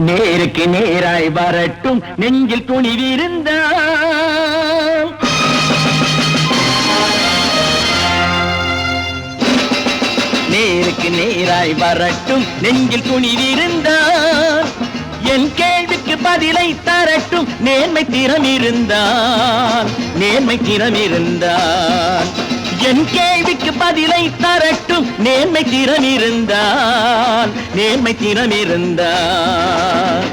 நேருக்கு நேராய் வரட்டும் நெஞ்சில் துணிவிருந்தால் நேருக்கு நேராய் வரட்டும் நெஞ்சில் துணிவிருந்தால் என் கேள்விக்கு பதிலை தரட்டும் நேர்மை திறம் இருந்தால் என் கேள்விக்கு பதிலை தரட்டும் நேர்மை திறம் இருந்தால்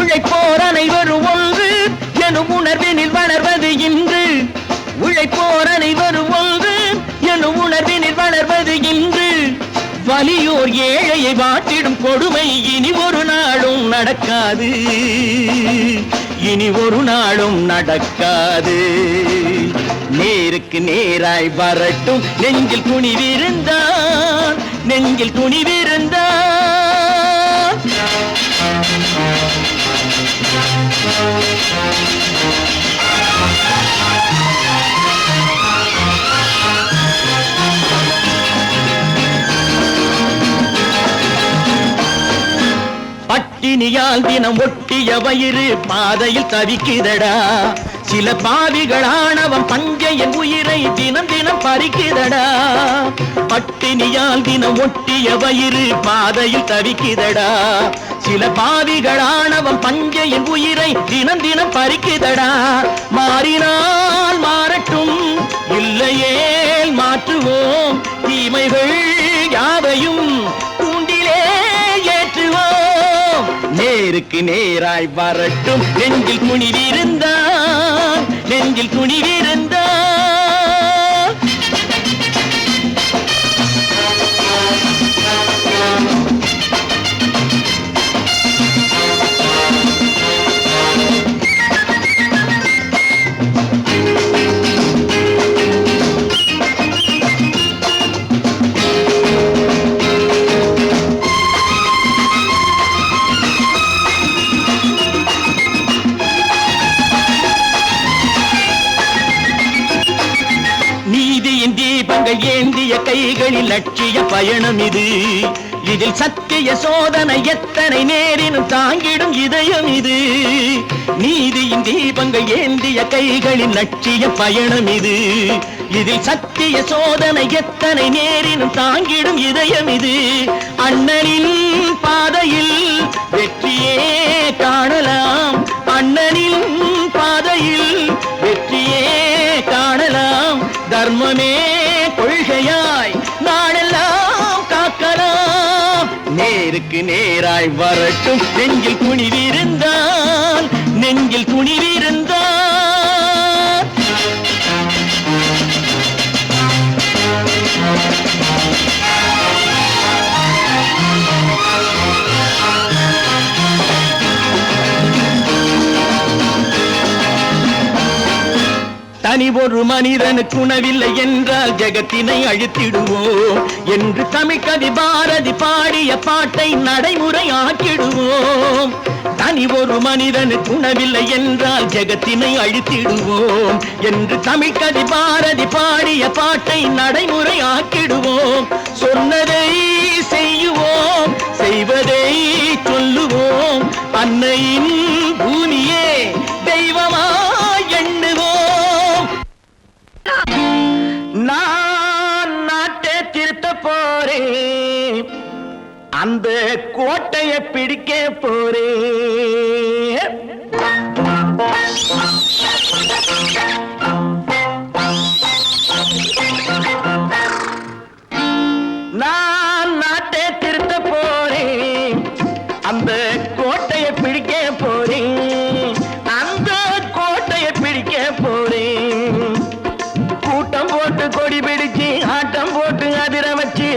உழைப்போர் அனைவரும் ஒன்று எனும் உணர்வினில் வளர்வது இன்று உழைப்போர் அனைவரும் ஒன்று எனும் உணர்வினில் வளர்வது இன்று வலியோர் ஏழையை வாட்டிடும் கொடுமை இனி ஒரு நாளும் நடக்காது நேருக்கு நேராய் வரட்டும் நெஞ்சில் துணிவிருந்தால் பட்டினியால் தினம் ஒட்டிய வயிறு பாதையில் தவிக்குதடா சில பாவிகளானவன் பஞ்சையின் உயிரை தினம் தினம் பறிக்குதடா பட்டினியால் தினம் ஒட்டிய வயிறு பாதையில் தவிக்குதடா சில பாவிகளானவன் பஞ்சையின் உயிரை தினம் தினம் பறிக்குதடா மாறினால் மாறட்டும் இல்லையே மாற்றுவோம் தீமைகள் யாவையும் தூண்டிலே ஏற்றுவோம் நேருக்கு நேராய் வரட்டும் நெஞ்சில் துணிவிருந்தால் நீதியின் தீபங்கள் ஏந்திய கைகளில் லட்சிய பயணம் இது இதில் சத்திய சோதனை எத்தனை நேரினும் தாங்கிடும் இதயம் இது நீதியின் தீபங்கள் ஏந்திய கைகளில் லட்சிய பயணம் இது இதில் சத்திய சோதனை எத்தனை நேரினும் தாங்கிடும் இதயம் இது அண்ணனின் பாதையில் வெற்றியே காணலாம் அண்ணனின் பாதையில் வெற்றியே காணலாம் தர்மமே கொள்கையாய் நாடெல்லாம் காக்கலாம் நேருக்கு நேராய் வரட்டும் நெஞ்சில் துணிவிருந்தால் தனி ஒரு மனிதனுக்கு உணவில்லை என்றால் ஜெகத்தினை அழித்திடுவோம் என்று தமிழ் கவி பாரதி பாடிய பாட்டை நடைமுறை ஆக்கிடுவோம் தனி ஒரு மனிதனுக்கு உணவில்லை என்றால் ஜெகத்தினை அழித்திடுவோம் என்று தமிழ் கவி பாரதி பாடிய பாட்டை நடைமுறை ஆக்கிடுவோம் சொன்னதை செய்யுவோம் செய்வதை சொல்லுவோம் அன்னையின் பூமியே தெய்வமா நான் நாட்டை திருத்த போறேன் அந்த கோட்டையை பிடிக்க போறேன் நான் நாட்டை திருத்த போறேன் அந்த கோட்டையை பிடிக்க போறேன் அந்த கோட்டையை பிடிக்க போறேன் கூட்டம் போட்டு கொடி பிடிச்சு ஆட்டம் போட்டு அதிர வச்சு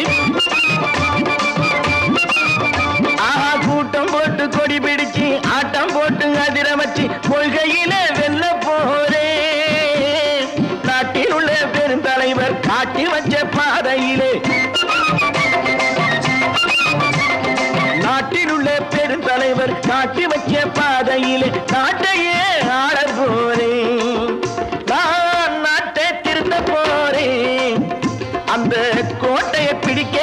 கூட்டம் போட்டு கொடி பிடிச்சு ஆட்டம் போட்டு அதிர வச்சு கொள்கையில வெல்ல போறே நாட்டில் உள்ள பெருந்தலைவர் காட்டி வச்ச பாதையிலே நாட்டில் உள்ள பெருந்தலைவர் காட்டி வச்ச பாதையிலே நாட்டையே ஆள போறேன் நான் நாட்டை திருத்த போறேன் அந்த கோட்டையை பிடிக்க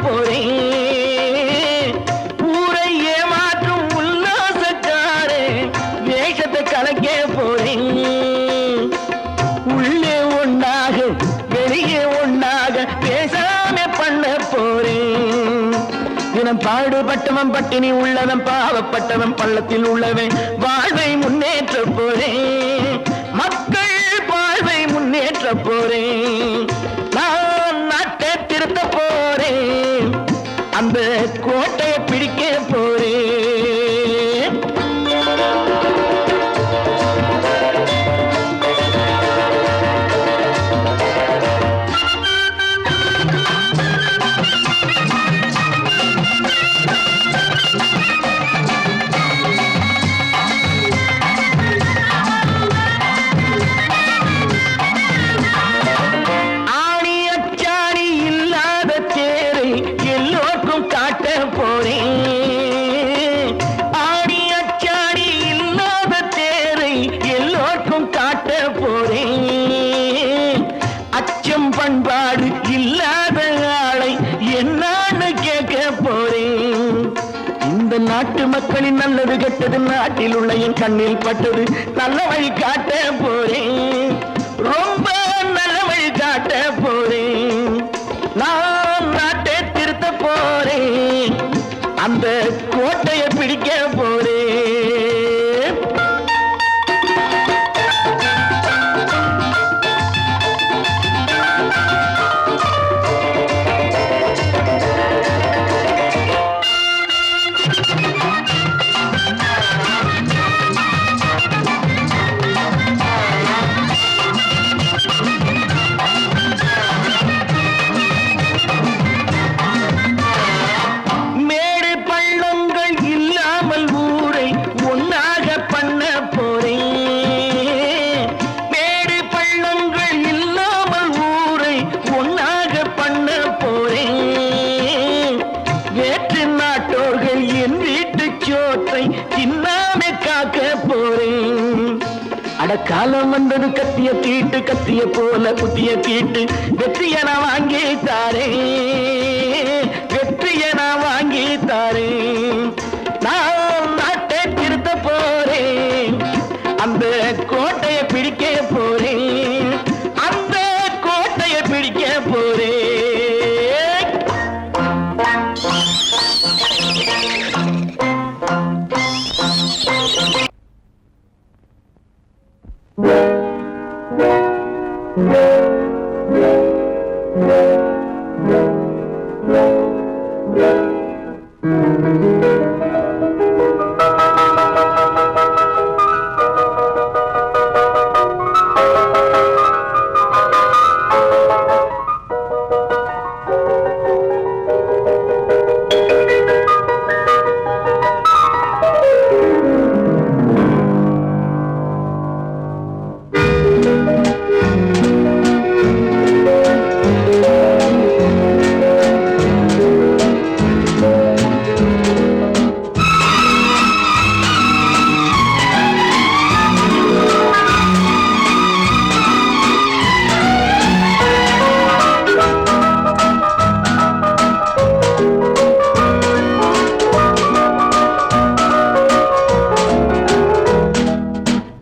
போறேன். ஊரை ஏமாற்றும் உல்லாசக்காரே வேஷத்தை கலக்க போறேன். உள்ளே ஒன்றாக வெளியே ஒன்றாக பேசாம பண்ண போறேன். தினம் பாடுபட்டவன் பட்டினி உள்ளவன் பாவப்பட்டவன் பள்ளத்தில் உள்ளவன் வாழ்வை முன்னேற்ற போறேன். மக்கள் வாழ்வை முன்னேற்ற போறேன். நான் நாட்டை திருத்த போறேன். அந்த கோட்டையை பிடிக்க போறேன். பண்பாடு இல்லாத ஆளை என்னான்னு கேட்க போறேன். இந்த நாட்டு மக்களின் நல்லது கெட்டது நாட்டில் உள்ள என் கண்ணில் பட்டது நல்ல வழி காட்ட போறேன். ரொம்ப நல்ல வழி காட்ட போறேன். நான் நாட்டை திருத்த போறேன். அந்த கோட்டையை பிடிக்க போறேன். காலம் வந்தது கத்திய தீட்டு கத்திய போல குத்திய தீட்டு வெற்றிய நான் வாங்கி தாரே. வெற்றிய நான் வாங்கி தாரே. நான் நாட்டை திருத்த போறேன். அந்த கோட்டையை பிடிக்க போறேன். அந்த கோட்டையை பிடிக்க போறேன்.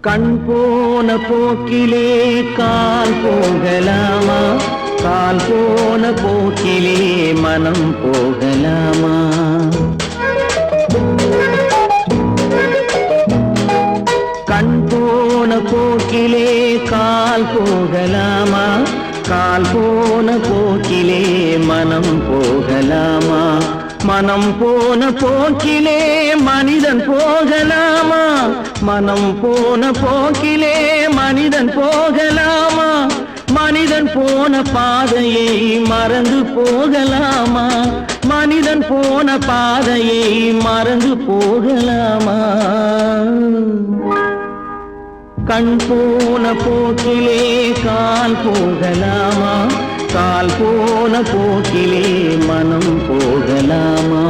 கண் போன போக்கிலே கால் போகலாமா? கால் போன போக்கிலே மனம் போகலாமா? கண் போன போக்கிலே கால் போகலாமா? கால் போன போக்கிலே மனம் போகலாமா? மனம் போன போக்கிலே மனிதன் போகலாமா? மனம் போன போக்கிலே மனிதன் போகலாமா? மனிதன் போன பாதையை மறந்து போகலாமா? மனிதன் போன பாதையை மறந்து போகலாமா? கண் போன போக்கிலே கால் போகலாமா? கால் போன போக்கிலே மனம் போகலாமா?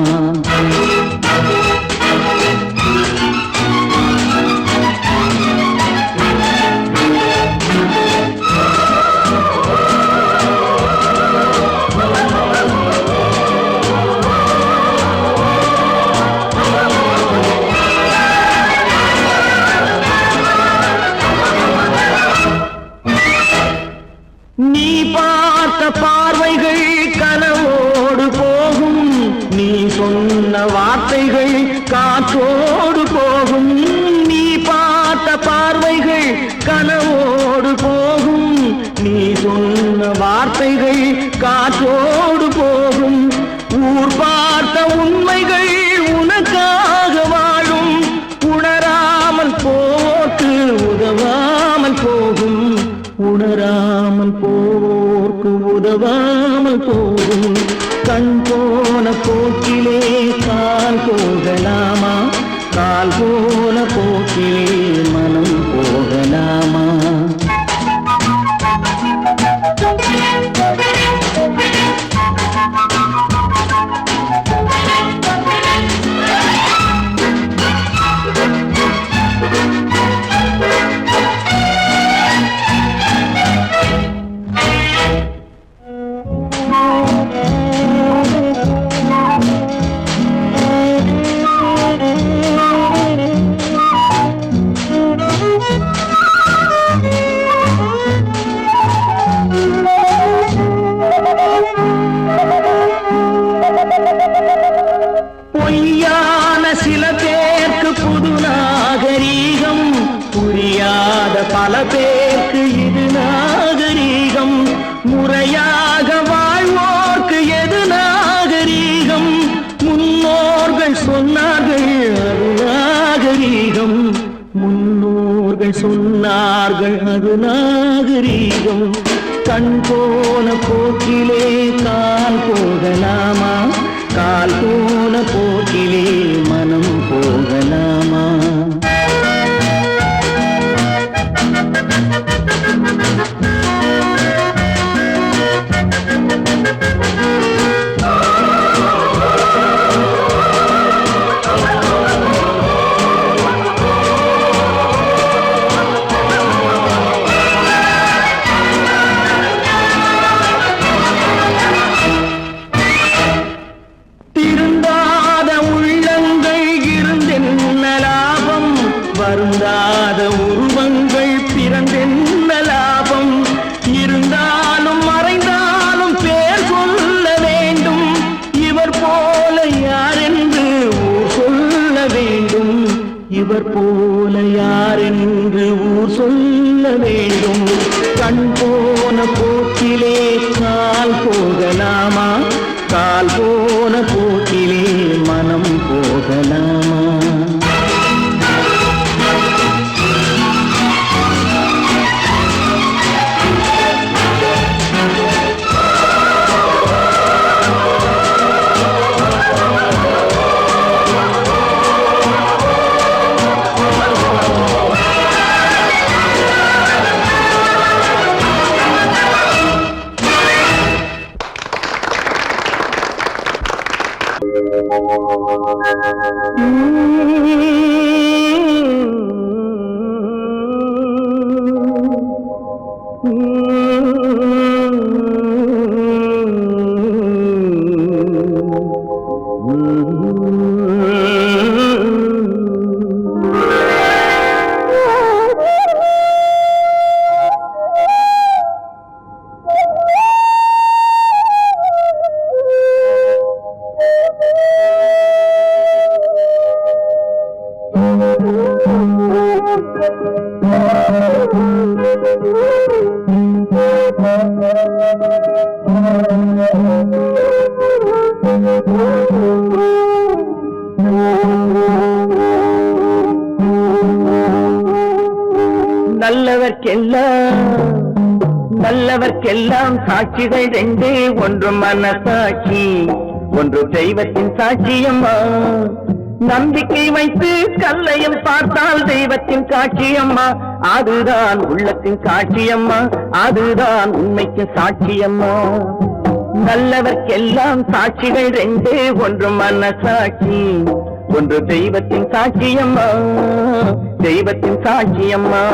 நீ சொன்ன வார்த்தைகள் காற்றோடு போகும், நீ பார்த்த பார்வைகள் கனவோடு போகும். நீ சொன்ன வார்த்தைகள் காற்றோடு போகும், ஊர் பார்த்த உண்மைகள் உனக்காக வாழும். உணராமல் போக்கு உதவாமல் போகும், உணராமல் போக்கு உதவாமல் போகும். கண் போன போக்கிலே கால் போகலாமா, கால் போன போக்கிலே மனம் போகலாமா? பொய்யான சில பேருக்கு புது நாகரீகம், புரியாத பல பேருக்கு இது நாகரீகம். முறையாக வாழ்வோர்க்கு எது நாகரீகம்? முன்னோர்கள் சொன்னார்கள் அது நாகரீகம், முன்னோர்கள் சொன்னார்கள் அது நாகரீகம். கண் போன போக்கிலே கால் போகலாமா, கால் போன போக்கிலே மனம் போகலாமா? வருந்தாத உருவங்கள் பிறந்தென்ன லாபம்? இருந்தாலும் மறைந்தாலும் பேர் சொல்ல வேண்டும். இவர் போல யாரென்று ஊர் சொல்ல வேண்டும், இவர் போல யாரென்று ஊர் சொல்ல வேண்டும். கண் போன போக்கிலே கால் போகலாமா, கால் போன போக்கிலே மனம் போகலாமா? நல்லவர்க்கெல்லாம் சாட்சிகள் ரெண்டே, ஒன்று மனசாட்சி, ஒன்று தெய்வத்தின் சாட்சியம்மா. நம்பிக்கை வைத்து கல்லையும் பார்த்தால் தெய்வத்தின் சாட்சியம்மா, அதுதான் உள்ளத்தின் சாட்சியம்மா, அதுதான் உண்மைக்கு சாட்சியம்மா. நல்லவர்க்கெல்லாம் சாட்சிகள் ரெண்டே, ஒன்று மனசாட்சி, ஒன்று தெய்வத்தின் சாட்சியம்மா, தெய்வத்தின் சாட்சியம்மா.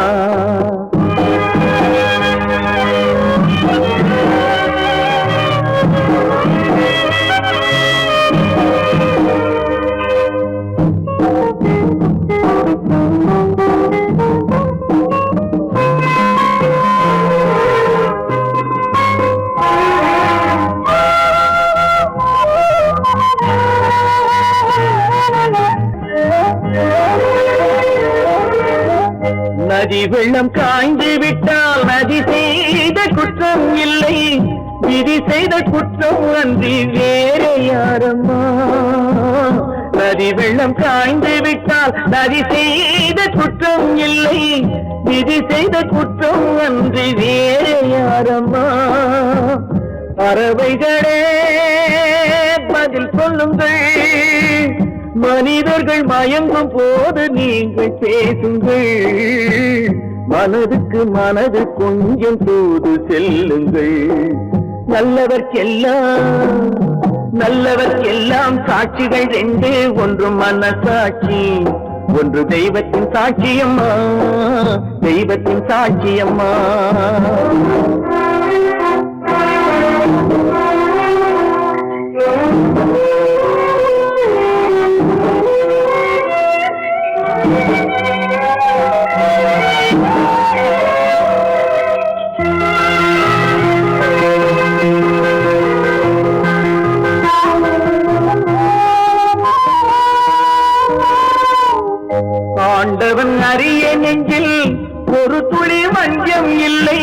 நதி வெள்ளம் காய்ந்து விட்டால் நதி செய்த குற்றம் இல்லை, விதி செய்த குற்றம் அன்றி வேறு யாரம்மா. நதி வெள்ளம் காய்ந்து விட்டால் நதி செய்த குற்றம் இல்லை, விதி செய்த குற்றம் அன்றி வேறு யாரம்மா. பறவைகளே பதில் சொல்லுங்கள், மனிதர்கள் மயங்கும் போது நீங்கள் பேசுங்கள். மனதுக்கு மனது கொஞ்சம் தூது செல்லுங்கள். நல்லவர்க்கெல்லாம் சாட்சிகள் ரெண்டு, ஒன்று மனசாட்சி, ஒன்று தெய்வத்தின் சாட்சியம்மா, தெய்வத்தின் சாட்சியம்மா. ஆண்டவன் அறிய நெஞ்சில் ஒரு துளி வஞ்சம் இல்லை,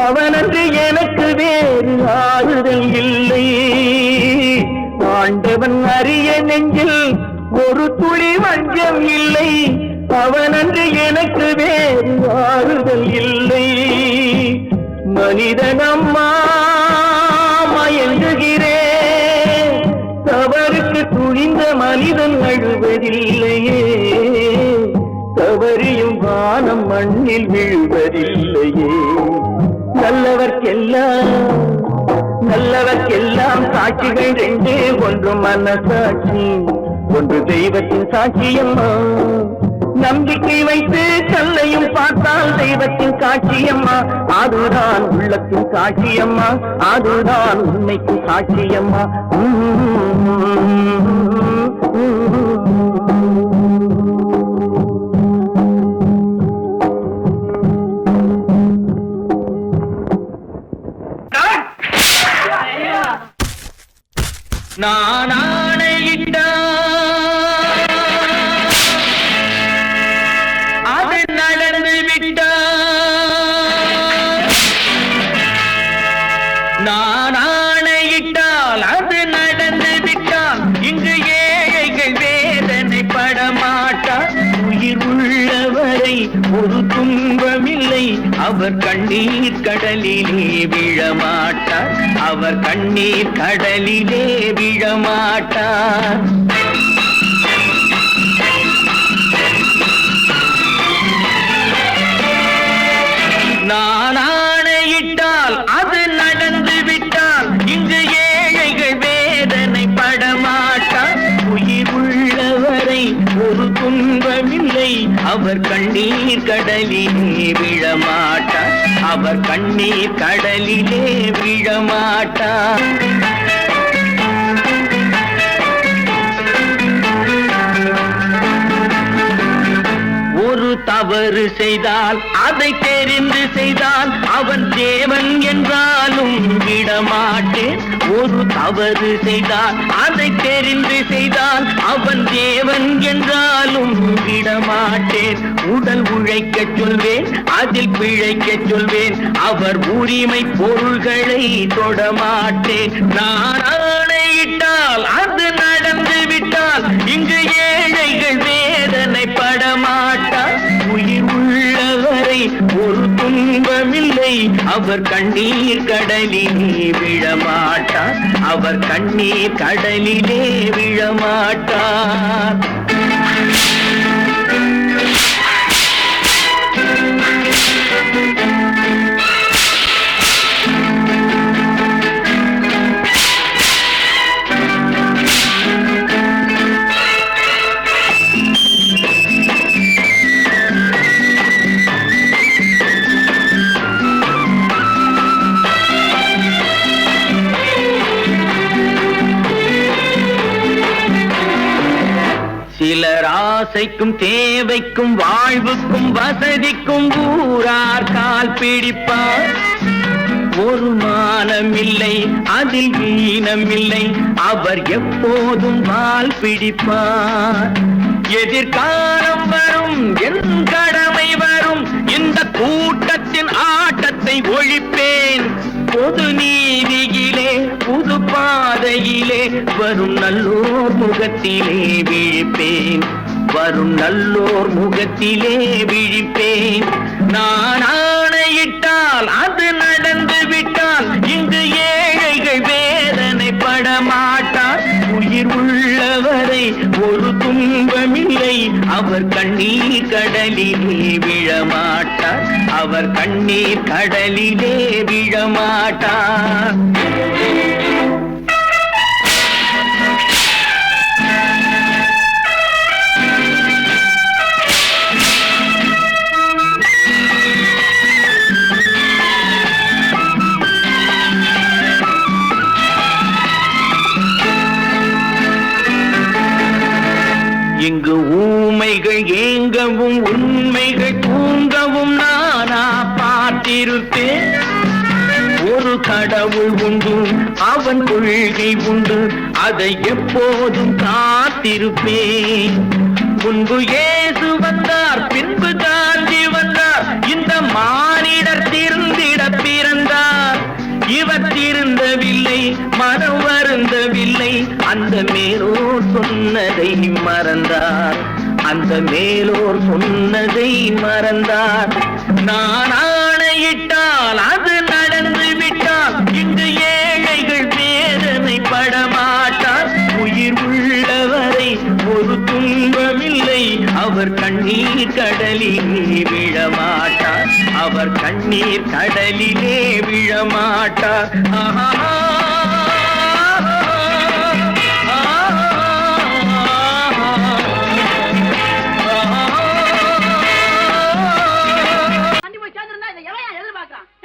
அவனன்று எனக்கு வேறு ஆறுதல் இல்லை. ஆண்டவன் அறிய நெஞ்சில் ஒரு துளி வஞ்சம் இல்லை, அவனன்று எனக்கு வேறு ஆறுதல் இல்லை. மனிதனம்மா மயங்குகிறேன், தவறுக்கு துணிந்த மனிதன் அழுவதில்லையே, தவறியும் வானம் மண்ணில் விழுவதில்லையே. நல்லவர்க்கெல்லாம் சாட்சிகள் ரெண்டு, ஒன்று மனசாட்சி, ஒன்று தெய்வத்தின் சாட்சியம்மா. நம்பிக்கை வைத்து கல்லையும் பார்த்தால் தெய்வத்தின் சாட்சியம்மா, அதுதான் உள்ளத்தின் சாட்சியம்மா, அதுதான் உண்மைக்கு சாட்சியம்மா. நான் ஆணையிட்டால் அது நடந்து விட்டால், நான் ஆணையிட்டால் அது நடந்து விட்டால், இங்கு ஏழைகள் வேதனை படமாட்டார். உயிர் உள்ளவரை ஒரு துன்பமில்லை, அவர் கண்ணீர் கடலிலே விழமாட்டார், அவர் கண்ணீர் கடலிலே விழமாட்டார். நான் ஆணையிட்டால் அது நடந்து விட்டால், இங்கு ஏழைகள் வேதனை படமாட்டார். உயிர் உள்ளவரை ஒரு துன்பமில்லை, அவர் கண்ணீர் கடலிலே விழமாட்டார், அவர் கண்ணீர் கடலிலே விழமாட்டார். ஒரு தவறு செய்தால் அதை தெரிந்து செய்தால் அவன் தேவன் என்றாலும் விடமாட்டேன். ஒரு தவறு செய்தால் அதை தெரிந்து செய்தால் அவன் தேவன் என்றாலும் விடமாட்டேன். உடல் உழைக்க சொல்வேன், அதில் பிழைக்க சொல்வேன், அவர் உரிமை பொருள்களை தொடமாட்டேன். நான் ஆணையிட்டால் அது நடந்து விட்டால், இங்கு ஏழைகள் வேதனை படமாட்டார். உயிர் உள்ளவரை ஒரு துன்பமில்லை, அவர் கண்ணீர் கடலிலே விழமாட்டார், அவர் கண்ணீர் கடலிலே விழமாட்டார். சிலர் ஆசைக்கும் தேவைக்கும் வாழ்வுக்கும் வசதிக்கும் ஊரார் கால் பிடிப்பார். ஒரு மானமில்லை, அதில் ஈனமில்லை, அவர் எப்போதும் வால் பிடிப்பார். எதிர்காலம் வரும் என் கடமை வரும் இந்த கூட்டத்தின் ஆட்டத்தை ஒழிப்பேன் பொது நீதியிலே புது பாதையிலே வரும் நல்லோர் முகத்திலே விழிப்பேன் வரும் நல்லோர் முகத்திலே விழிப்பேன் நான் ஆணையிட்டால் அது நடந்து விட்டால் இங்கு ஏழைகள் வேதனைப்பட மாட்டார் உயிர் உள்ளவரை ஒரு துன்பமில்லை அவர் கண்ணீர் கடலிலே விழமாட்டார் அவர் கண்ணீர் கடலிலே விழமாட்டார் இங்கு ஊமைகள் ஏங்கவும் உண்மைகள் தூங்கவும் நானா பார்த்திருப்பேன் ஒரு கடவுள் உண்டு அவன் கொள்கை உண்டு அதை எப்போதும் காத்திருப்பேன் முன்பு இயேசு வந்தார் பின்பு காந்தி வந்தார் இந்த மானிடர் திருந்திட பிறந்தார் இவர் திருந்தவில்லை மனம் வருந்தவில்லை அந்த மேலோர் சொன்னதை மறந்தார் அந்த மேலோர் சொன்னதை மறந்தார் நான் ஆணையிட்டால் அது நடந்து விட்டால் இங்கு ஏழைகள் வேதனைப்பட மாட்டார் உயிர் உள்ளவரை ஒரு துன்பமில்லை அவர் கண்ணீர் கடலிலே விழமாட்டார் அவர் கண்ணீர் கடலிலே விழமாட்டார்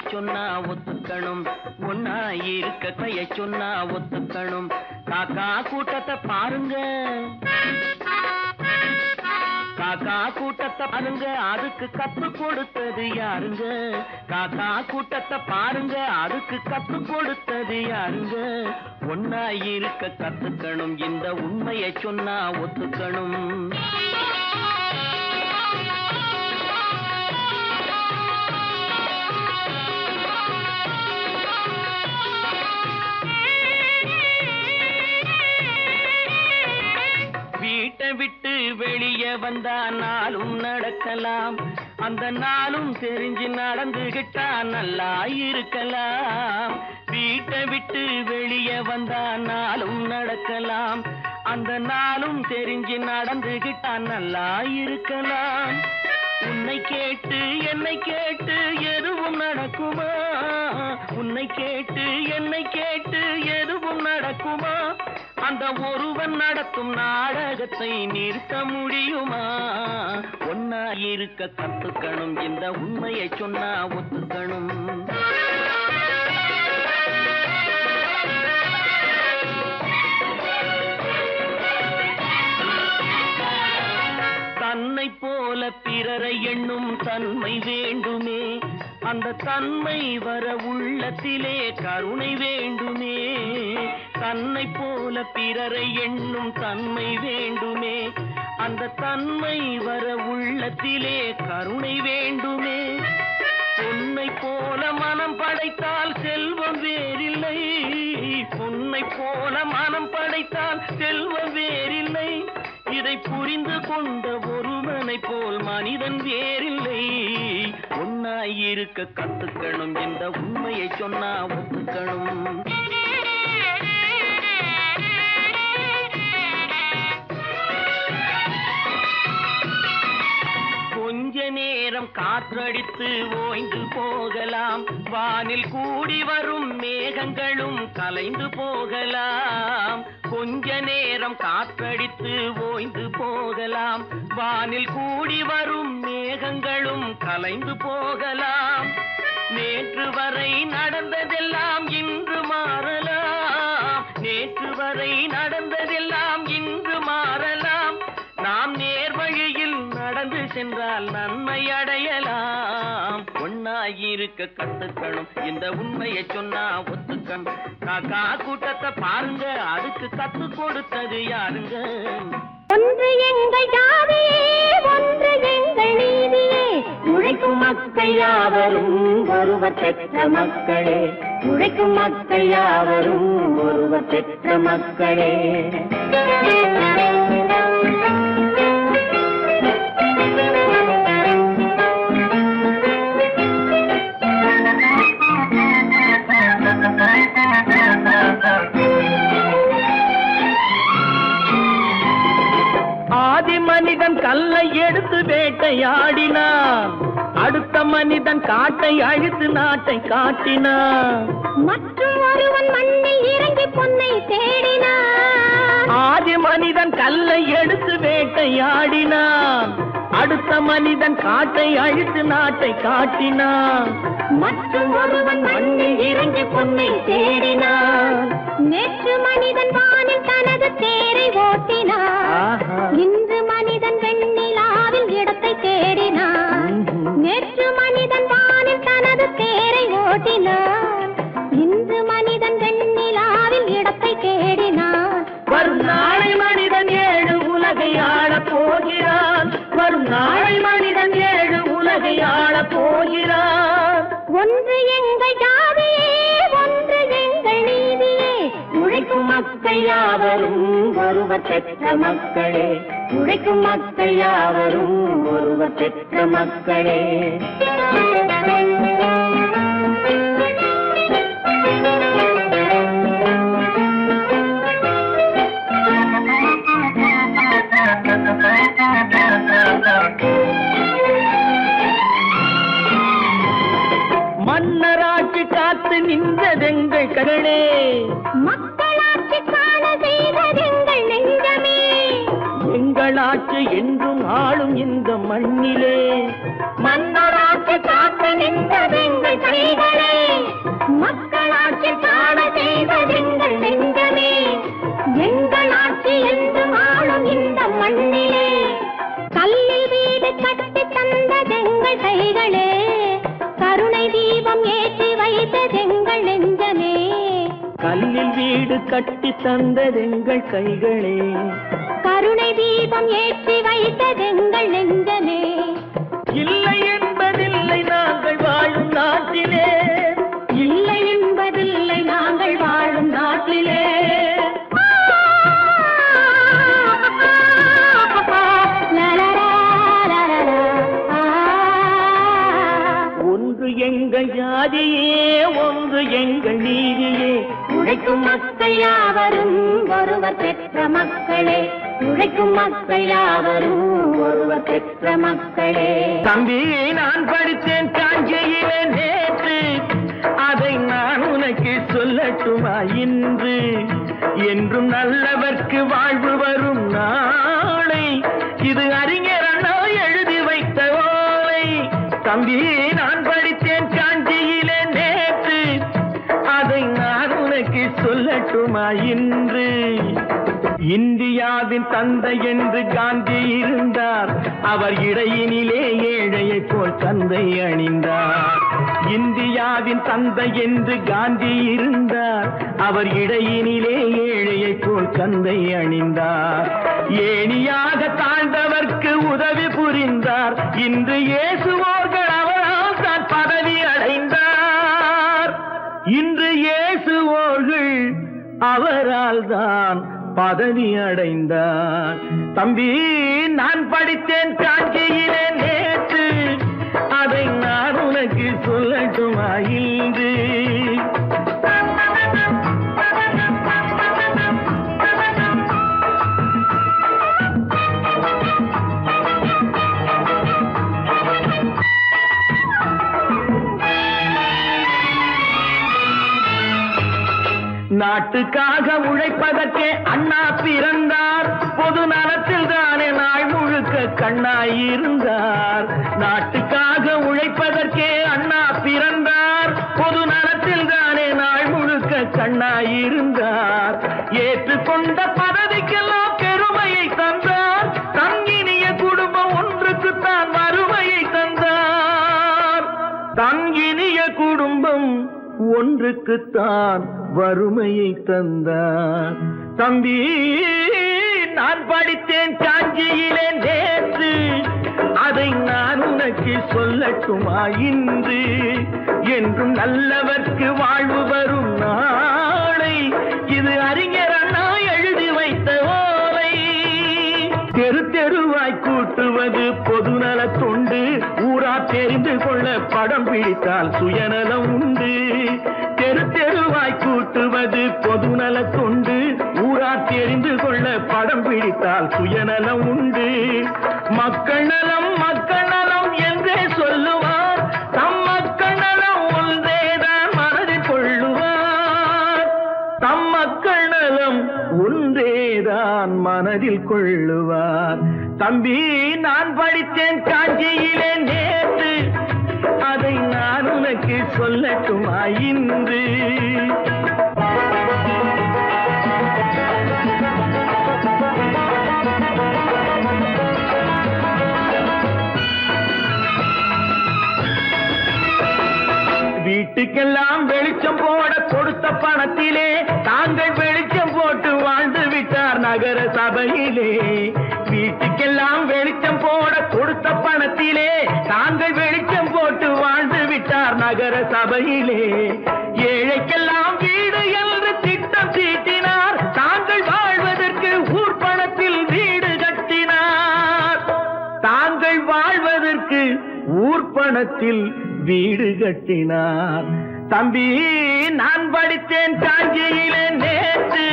சொன்னா ஒத்துக்கணும் ஒன்னா இருக்க கைய சொன்னா ஒத்துக்கணும் காக்கா கூட்டத்தை பாருங்க காக்கா கூட்டத்தை பாருங்க அதுக்கு கத்து கொடுத்தது யாருங்க காக்கா கூட்டத்தை பாருங்க அதுக்கு கத்து கொடுத்தது யாருங்க ஒன்னா இருக்க கத்துக்கணும் இந்த உண்மையை சொன்னா ஒத்துக்கணும் வீட்டை விட்டு வெளியே வந்தா நாளும் நடக்கலாம் அந்த நாளும் தெரிஞ்சு நடந்துகிட்டா நல்லா இருக்கலாம் வீட்டை விட்டு வெளியே வந்தா நாளும் நடக்கலாம் அந்த நாளும் தெரிஞ்சு நடந்துகிட்டா நல்லா இருக்கலாம் உன்னை கேட்டு என்னை கேட்டு எதுவும் நடக்குமா உன்னை கேட்டு என்னை கேட்டு எதுவும் நடக்குமா அந்த ஒருவன் நடத்தும் நாடகத்தை நிறுத்த முடியுமா ஒன்னா இருக்க கத்துக்கணும் இந்த உண்மையை சொன்னா ஒத்துக்கணும் தன்னை போல பிறரை எண்ணும் தன்மை வேண்டுமே அந்த தன்மை வர உள்ளத்திலே கருணை வேண்டுமே தன்னை போல பிறரை எண்ணும் தன்மை வேண்டுமே அந்த தன்மை வர உள்ளத்திலே கருணை வேண்டுமே பொன்னை போல மனம் படைத்தால் செல்வம் வேறில்லை பொன்னை போல மனம் படைத்தால் செல்வம் வேறில்லை இதை புரிந்து கொண்ட ஒருவனை போல் மனிதன் வேறில்லை ஒன்னாய் இருக்க கத்துக்கணும் இந்த உண்மையை சொன்னா ஒத்துக்கணும் கொஞ்ச நேரம் காற்றடித்து ஓய்ந்து போகலாம் வானில் கூடி வரும் மேகங்களும் கலைந்து போகலாம் கொஞ்ச நேரம் காற்றடித்து ஓய்ந்து போகலாம் வானில் கூடி வரும் மேகங்களும் கலைந்து போகலாம் நேற்று வரை நடந்ததெல்லாம் இன்று மாறலாம் நேற்று வரை நடந்ததெல்லாம் இன்று மாறலாம் நாம் நேர்வழியில் நடந்து சென்றால் நன்மை அடையலாம் ஒன்னாயிருக்க கத்துக்கணும் இந்த உண்மையை சொன்னா ஒத்துக்கணும் காக்கா கூட்டத்தை பாருங்க அதுக்கு கத்து கொடுத்தது யாருங்க ஒன்று எங்கள் ஜாதியே, ஒன்று எங்கள் நீதியே. உழைக்கும் மக்கள் யாவரும் ஒருவர் பெற்ற மக்களே, உழைக்கும் மக்கள் யாவரும் ஒருவர் பெற்ற மக்களே. ஆதி மனிதன் கல்லை எடுத்து வேட்டையாடினான், அடுத்த மனிதன் காட்டை அழித்து நாட்டை காட்டினான். மற்றும் ஒருவன் மண்ணில் இறங்கி பொன்னை தேடினான். ஆதி மனிதன் கல்லை எடுத்து வேட்டையாடினான், அடுத்த மனிதன் காட்டை அழித்து நாட்டை காட்டினான். மற்றும் ஒருவன் மண்ணில் இறங்கி பொன்னை தேடினான். நேற்று மனிதன் வானில் தனது தேரை ஓட்டினான், இன்று மனிதன் வெண்ணிலாவில் இடத்தை தேடினான். நேற்று மனிதன் வானில் தனது தேரை ஓட்டினான், இன்று மனிதன் வெண்ணிலாவில் இடத்தை தேடினான். வரும் நாளை மனிதன் 7 உலகை ஆளப் போகிறான், வரும் நாளை மனிதன் 7 உலகை ஆளப் போகிறான். ஒன்று எங்கள் ஜாதியே, ஒன்று எங்கள் நீதியே. உழைக்கும் மக்கள் யாவரும் ஒருவர் பெற்ற மக்களே, உழைக்கும் மக்கள் யாவரும் ஒருவர் பெற்ற மக்களே. மன்னராட்சி காத்து நின்றதெங்கள் கரளே, மக்களாட்சி காண செய்ததெங்கள் நெஞ்சமே. எங்களாட்சி என்றும் ஆளும் இந்த மண்ணிலே, மன்னராட்சி காத்து நின்றதெங்கள் கைகளே. மக்களாட்சி காண செய்ததெங்கள் நெஞ்சமே. எங்களாட்சி என்றும் ஆளும் இந்த மண்ணிலே. கல்லில் வீடு கட்டி தந்ததெங்கள் கைகளே, கருணை தீபம் ஏற்றி வைத்ததெங்கள் நெஞ்சமே. கல்லில் வீடு கட்டி தந்ததெங்கள் கைகளே, கருணை தீபம் ஏற்றி வைத்ததெங்கள் நெஞ்சமே. இல்லை என்பதில்லை நாங்கள் வாழும் நாட்டிலே, இல்லை என்பதில்லை நாங்கள் வாழும் நாட்டிலே. ஒன்று எங்கள் ஜாதியே, ஒன்று எங்கள் நீதியே. உழைக்கும் மக்கள் யாவரும் ஒருவர் பெற்ற மக்களே, உழைக்கும் மக்கள் யாவரும் ஒருவர் பெற்ற மக்களே. தம்பி, நான் படித்தேன் காஞ்சியிலே நேற்று, அதை நான் உனக்கு சொல்லட்டுமா இன்று? என்றும் நல்லவர்க்கு வாழ்வு வரும் நாளை, இது அறிஞர் அண்ணா எழுதி வைத்த ஓலை. தம்பி, நான் படித்தேன் காஞ்சியிலே நேற்று, அதை நான் உனக்கு சொல்லட்டுமா இன்று? இந்தியாவின் தந்தை என்று காந்தி இருந்தார், அவர் இடையினிலே ஏழையை போல் தந்தை அணிந்தார். இந்தியாவின் தந்தை என்று காந்தி இருந்தார், அவர் இடையினிலே ஏழையை போல் தந்தை அணிந்தார். ஏணியாக தாழ்ந்தவர்க்கு உதவி புரிந்தார், இன்று இயேசுவோர்கள் அவரால் தான் பதவி அடைந்தார். இன்று இயேசுவோர்கள் அவரால் தான் பதவி அடைந்தார். தம்பி, நான் படித்தேன் காஞ்சியிலே நேற்று, அதை நான் உனக்கு சொல்லட்டுமா இன்று? நாட்டுக்காக உழைப்பதற்கே அண்ணா பிறந்தார், பொது நலத்தில் தானே நாள் முழுக்க கண்ணாயிருந்தார். நாட்டுக்காக உழைப்பதற்கே அண்ணா பிறந்தார், பொது நலத்தில் தானே நாள் முழுக்க கண்ணாயிருந்தார். ஏற்றுக்கொண்ட பதவிக்கெல்லாம் பெருமையை தந்தார், தங்கினிய குடும்பம் ஒன்றுக்குத்தான் வறுமையை தந்தார். தங்கினிய குடும்பம் ஒன்றுக்குத்தான் வறுமையை தந்தார். தம்பி, நான் படித்தேன் சொல்லட்டுமா இன்று என்றும் நல்லவர்க்கு வாழ்வு வரும் நாளை இது அறிஞர் அண்ணா எழுதி வைத்த ஓலை. தெரு தெருவாய் கூட்டுவது பொதுநல தொண்டு ஊரா தெரிந்து கொள்ள படம் பிடித்தால் சுயநலம் உண்டு. தெரு தெருவாய் கூட்டுவது பொதுநல தொண்டு ஊரா தெரிந்து கொள்ள படம் பிடித்தால் சுயநலம் உண்டு. மக்கள் நலம் என்றே சொல்லுவார் தம் மக்கள் நலம் ஒன்றேதான் மனதில் கொள்ளுவார். தம் மக்கள் நலம் ஒன்றேதான் மனதில் கொள்ளுவார். தம்பி நான் படித்தேன் காஞ்சியிலே நேற்று அதை நான் உனக்கு சொல்லட்டுமா இன்று. வீட்டுக்கெல்லாம் வெளிச்சம் போட கொடுத்த பணத்திலே தாங்கள் வெளிச்சம் போட்டு வாழ்ந்து விட்டார் நகர சபையிலே. வீட்டுக்கெல்லாம் வெளிச்சம் போட கொடுத்த பணத்திலே தாங்கள் வெளிச்சம் போட்டு வாழ்ந்து விட்டார் நகர சபையிலே. ஏழைக்கெல்லாம் வீடு என்று திட்டம் தீட்டினார் தாங்கள் வாழ்வதற்கு ஊர் பணத்தில் வீடு கட்டினார். தாங்கள் வாழ்வதற்கு ஊர் பணத்தில் வீடு கட்டினார். தம்பி நான் படித்தேன் காஞ்சியிலே நேற்று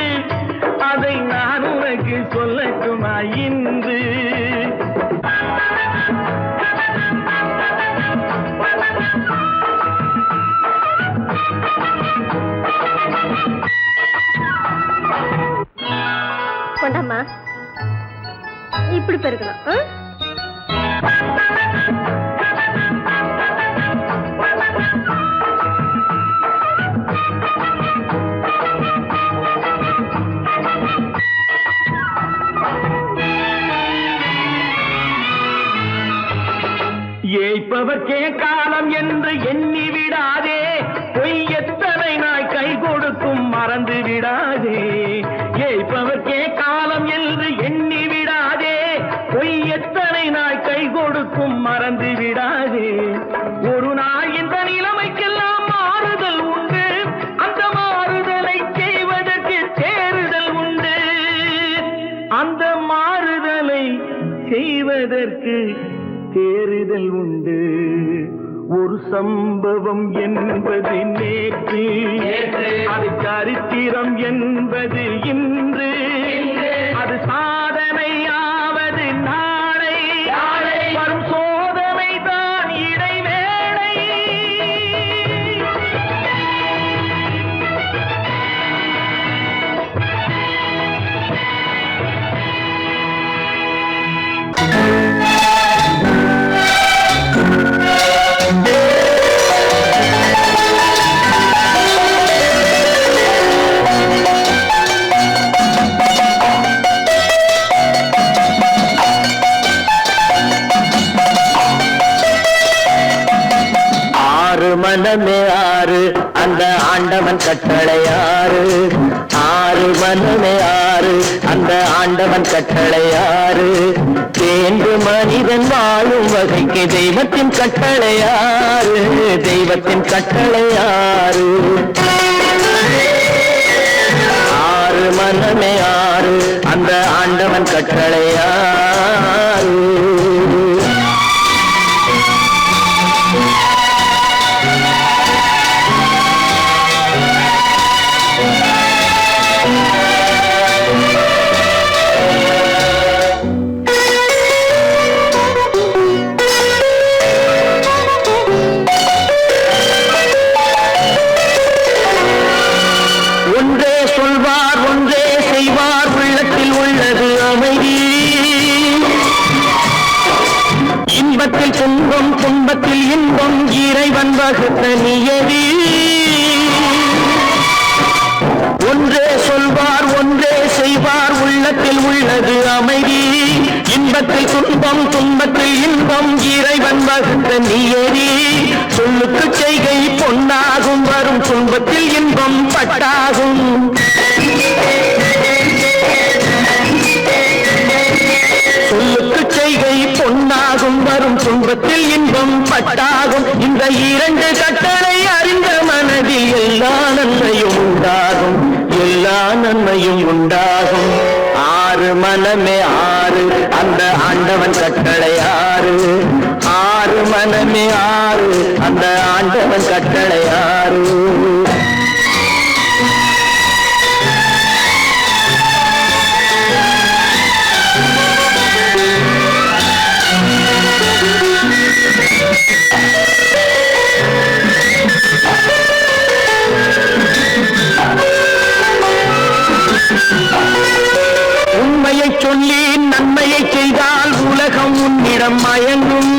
அதை நான் உனக்கு சொல்லட்டுமா இன்று. கொண்டாமா இப்படி பெருக்கணும். ஏய்ப்பவர்க்கே காலம் என்று எண்ணி விடாதே பொய் எத்தனை நாய் கை கொடுக்கும் மறந்து விடாதே. ஏய்ப்பவர்க்கே காலம் என்று எண்ணி விடாதே பொய் எத்தனை நாய் கை கொடுக்கும் மறந்து விடாதே. ஒரு நாள் இந்த நிலைமைக்கெல்லாம் மாறுதல் உண்டு அந்த மாறுதலை செய்வதற்கு தேறுதல் உண்டு. அந்த மாறுதலை செய்வதற்கு தேறுதல் உண்டு. ஒரு சம்பவம் என்பது நேற்று அது சரித்திரம் என்பது இன்று. அது சாதனையாவது நாளை வரும் சோதனை தான் இடைவேளை. மனமே ஆறு அந்த ஆண்டவன் கட்டளையாறு. ஆறு மனமே ஆறு அந்த ஆண்டவன் கட்டளையாறு. தேர்ந்து மனிதன் வாழும் வகைக்கு தெய்வத்தின் கட்டளையாறு. தெய்வத்தின் கட்டளையாறு. ஆறு மனமே ஆறு அந்த ஆண்டவன் கட்டளையாறு. இன்பத்தில் துன்பம் துன்பத்தில் இன்பம் இறைவன் வகுத்த நியதி. ஒன்றே சொல்வார் ஒன்றே செய்வார் உள்ளத்தில் உள்ளது அமைதி. இன்பத்தில் துன்பம் துன்பத்தில் இன்பம் இறைவன் வகுத்த நியதி. சொல்லுக்கு செய்கை பொன்னாகும் வரும் துன்பத்தில் இன்பம் பட்டாகும். சொல்லுக்கு செய்கை பொன்னாகும் வரும் துன்பத்தில் தொட்டில் இன்பம் பட்டாகும். இந்த இரண்டு கட்டளை அறிந்த மனதில் எல்லா நன்மையும் உண்டாகும், எல்லா நன்மையும் உண்டாகும். ஆறு மனமே ஆறு, அந்த ஆண்டவன் கட்டளை ஆறு. ஆறு மனமே ஆறு, அந்த ஆண்டவன் கட்டளை ஆறு. உண்மையை சொல்லி நன்மையை செய்தால் உலகம் உன்னிடம் மயங்கும்.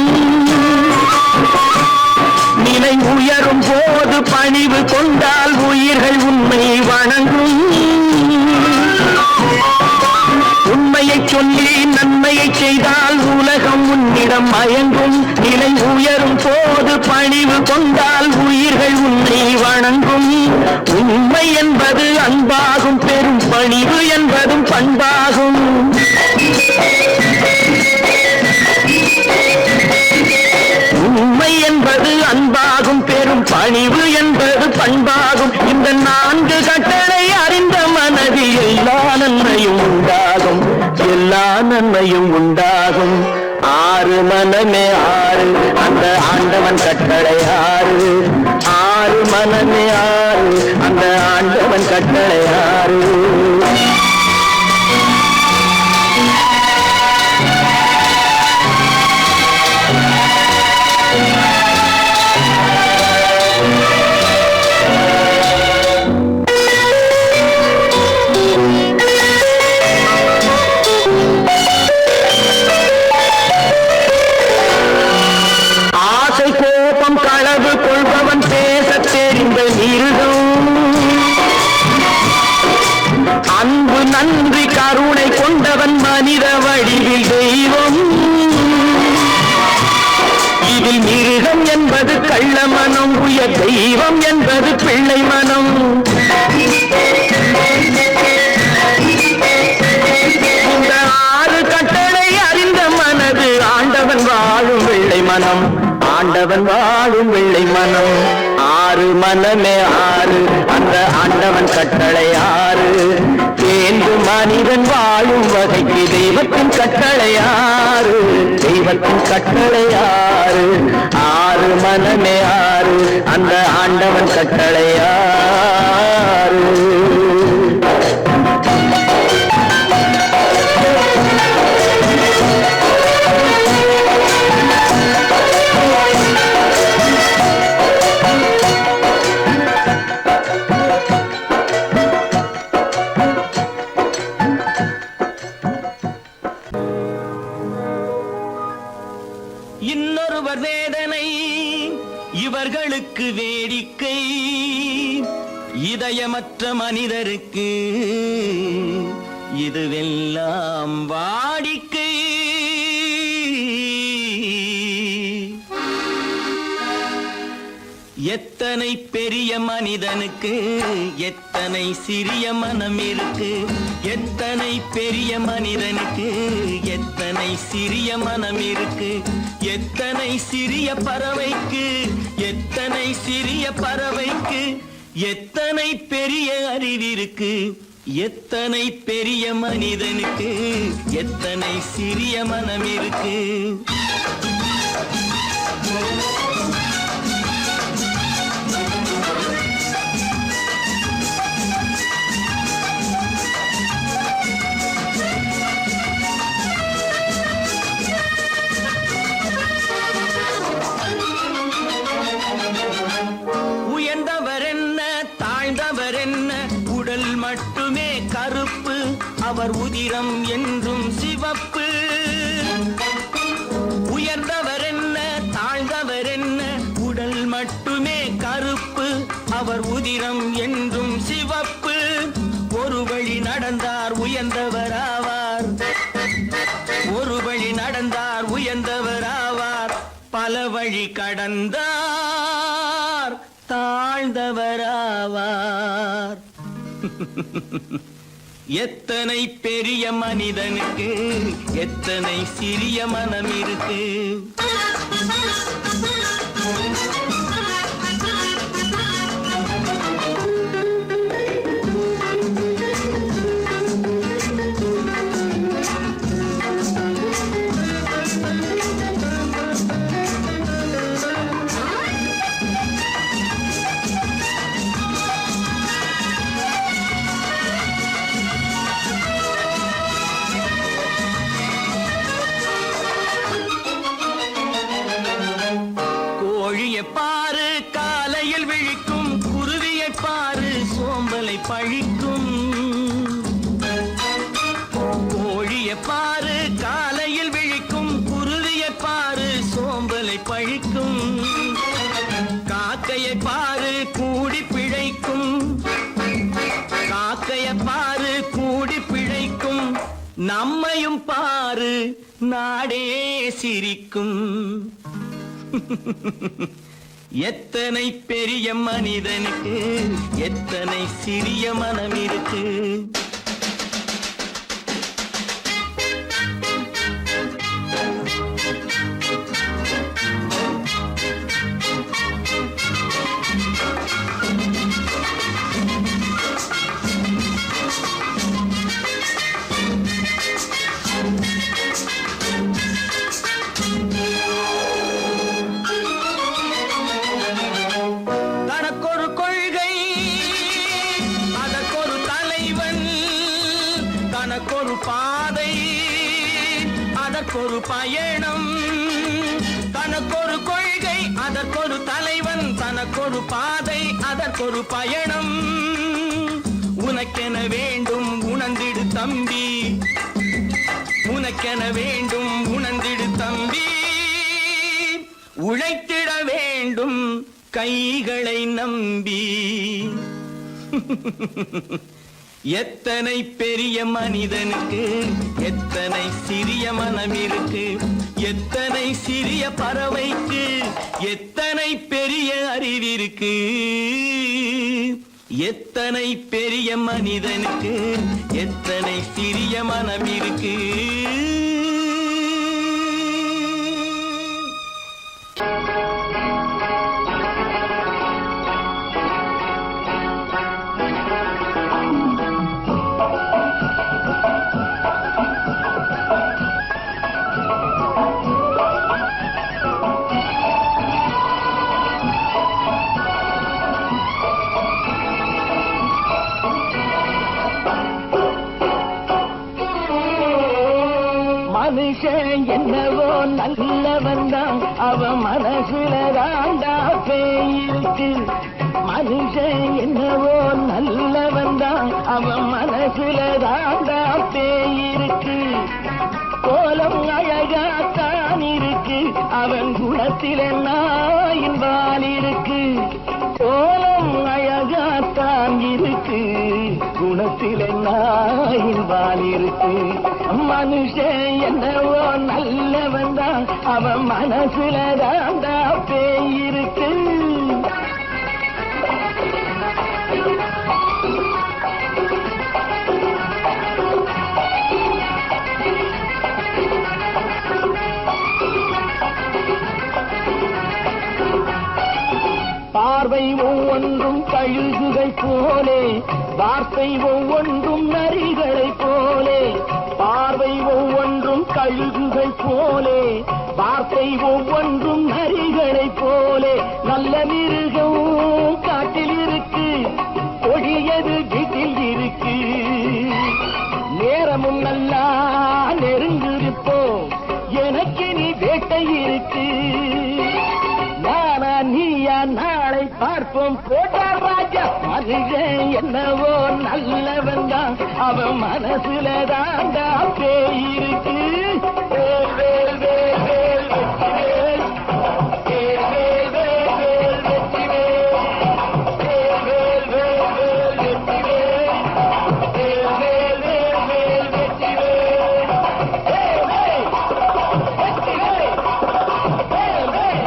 நிலை உயரும் போது பணிவு கொண்டால் உயிர்கள் உண்மை வணங்கும். உண்மையை சொல்லி நன்மையை செய்தால் உலகம் உன்னிடம் மயங்கும். நிலை உயரும் போது பணிவு கொண்டால் உயிர்கள் உன்னை வணங்கும். உண்மை என்பது அன்பாகும், பெரும் பணிவு என்பதும் பண்பாகும். உண்மை என்பது அன்பாகும், பெரும் பணிவு என்பது பண்பாகும். இந்த நான்கு கட்டளை அறிந்த மனதில் எல்லா நன்மையும் உண்டாகும், எல்லா நன்மையும் உண்டாகும். ஆறு மனமே ஆறு, அந்த ஆண்டவன் கட்டளை ஆறு. ஆறு மனமே ஆறு, அந்த ஆண்டவன் கட்டளை ஆறு. களவு கொள்பவன் பேச தெரிந்த மிருகம். அன்பு நன்றி கருணை கொண்டவன் மனித வடிவில் தெய்வம். இதில் மிருகம் என்பது கள்ள மனம், உயர் தெய்வம் என்பது பிள்ளை மனம். இந்த ஆறு கட்டளை அறிந்த மனது ஆண்டவன் வாழும் வெள்ளை மனம், ஆண்டவன் வாழும் வெள்ளை மனம். ஆறு மனமே ஆறு, அந்த ஆண்டவன் கட்டளை ஆறு. தேர்ந்து மனிதன் வாழும் வகைக்கு தெய்வத்தின் கட்டளை ஆறு, தெய்வத்தின் கட்டளை ஆறு. ஆறு மனமே ஆறு, அந்த ஆண்டவன் கட்டளை ஆறு. இன்னொருவர் வேதனை இவர்களுக்கு வேடிக்கை, இதயமற்ற மனிதருக்கு இதுவெல்லாம் வாடிக்கை. எத்தனை பெரிய மனிதனுக்கு எத்தனை சிறிய மனம் இருக்கு. எத்தனை பெரிய மனிதனுக்கு எத்தனை சிறிய மனம் இருக்கு. எத்தனை சிறிய பறவைக்கு எத்தனை சிறிய பறவைக்கு எத்தனை பெரிய அறிவிருக்கு. எத்தனை பெரிய மனிதனுக்கு எத்தனை சிறிய மனம் இருக்கு. உயர்ந்தவர் என்ன தாழ்ந்தவர் என்ன, உடல் மட்டுமே கருப்பு, அவர் உதிரம் என்றும் சிவப்பு. உயர்ந்தவர் என்ன தாழ்ந்தவர் என்ன, உடல் மட்டுமே கருப்பு, அவர் உதிரம் என்றும் சிவப்பு. ஒரு வழி நடந்தார் உயர்ந்தவர் ஆவார், ஒரு வழி நடந்தார் உயர்ந்தவர் ஆவார். பல வழி கடந்தார் தாழ்ந்தவர் ஆவார். எத்தனை பெரிய மனிதனுக்கு எத்தனை சிறிய மனம் இருக்கு. பாரு காலையில் விழிக்கும் குருவியை பாரு சோம்பலை பழிக்கும். கோழியை பாரு காலையில் விழிக்கும் குருவியை பாரு சோம்பலை பழிக்கும். காக்கையை பாரு கூடி பிழைக்கும். காக்கையை பாரு கூடி பிழைக்கும். நம்மையும் பாரு நாடே சிரிக்கும். எத்தனை பெரிய மனிதனுக்கு எத்தனை சிறிய மனம் இருக்கு. தனக்கொரு பாதை அதற்கொரு பயணம். தனக்கொரு கொள்கை அதற்கொரு தலைவன். தனக்கொரு பாதை அதற்கொரு பயணம். உனக்கென வேண்டும் உணர்ந்திடு தம்பி. உனக்கென வேண்டும் உணர்ந்திடு தம்பி. உழைத்திட வேண்டும் கைகளை நம்பி. எத்தனை பெரிய மனிதனுக்கு எத்தனை சிறிய மனம் இருக்கு. எத்தனை சிறிய பறவைக்கு எத்தனை பெரிய அறிவிருக்கு. எத்தனை பெரிய மனிதனுக்கு எத்தனை சிறிய மனம் இருக்கு. மனுஷன் என்னவோ நல்லவன் தான், அவன் மனசுல தாண்டா பேயிருக்கு. மனுஷன் என்னவோ நல்லவன் தான், அவன் மனசுல தாண்டா பேயிருக்கு. கோலம் அழகாத்தான் இருக்கு, அவன் குணத்தில நாயின் வால் இருக்கு. கோலம் அழகாத்தான் இருக்கு, குணத்தில நாயின் வால் இருக்கு. மனுஷன் என்னவோ நல்லவன் தான், அவன் மனசுல தாண்டா பேயிருக்கு. பார்வை ஒவ்வொன்றும் கழுகுகை போலே, வார்த்தை ஒவ்வொன்றும் நரிகளை போலே. பார்வை ஒவ்வொன்றும் கழுகுகை போலே, வார்த்தை ஒவ்வொன்றும் நரிகளை போலே. நல்ல மிருகம் காட்டில் இருக்கு, கொடியது வீட்டில் இருக்கு. நேரமும் நல்லா நெருங்கிருப்போம், எனக்கு நீ வேட்டை இருக்கு. நானா நீயா நாளை பார்ப்போம் போட்டார் ராஜா. மனுஷன் என்னவோ நல்லவன் தான், அவன் மனசுல தாண்டா பேயிருக்கு. வேல் வேல் வேல் வேல் வெற்றிவேல், வேல் வேல் வேல் வேல் வெற்றிவேல், வேல் வேல் வேல் வேல் வெற்றிவேல், வேல் வேல் வேல் வேல் வெற்றிவேல், வேல் வேல் வெற்றிவேல், வேல் வேல்.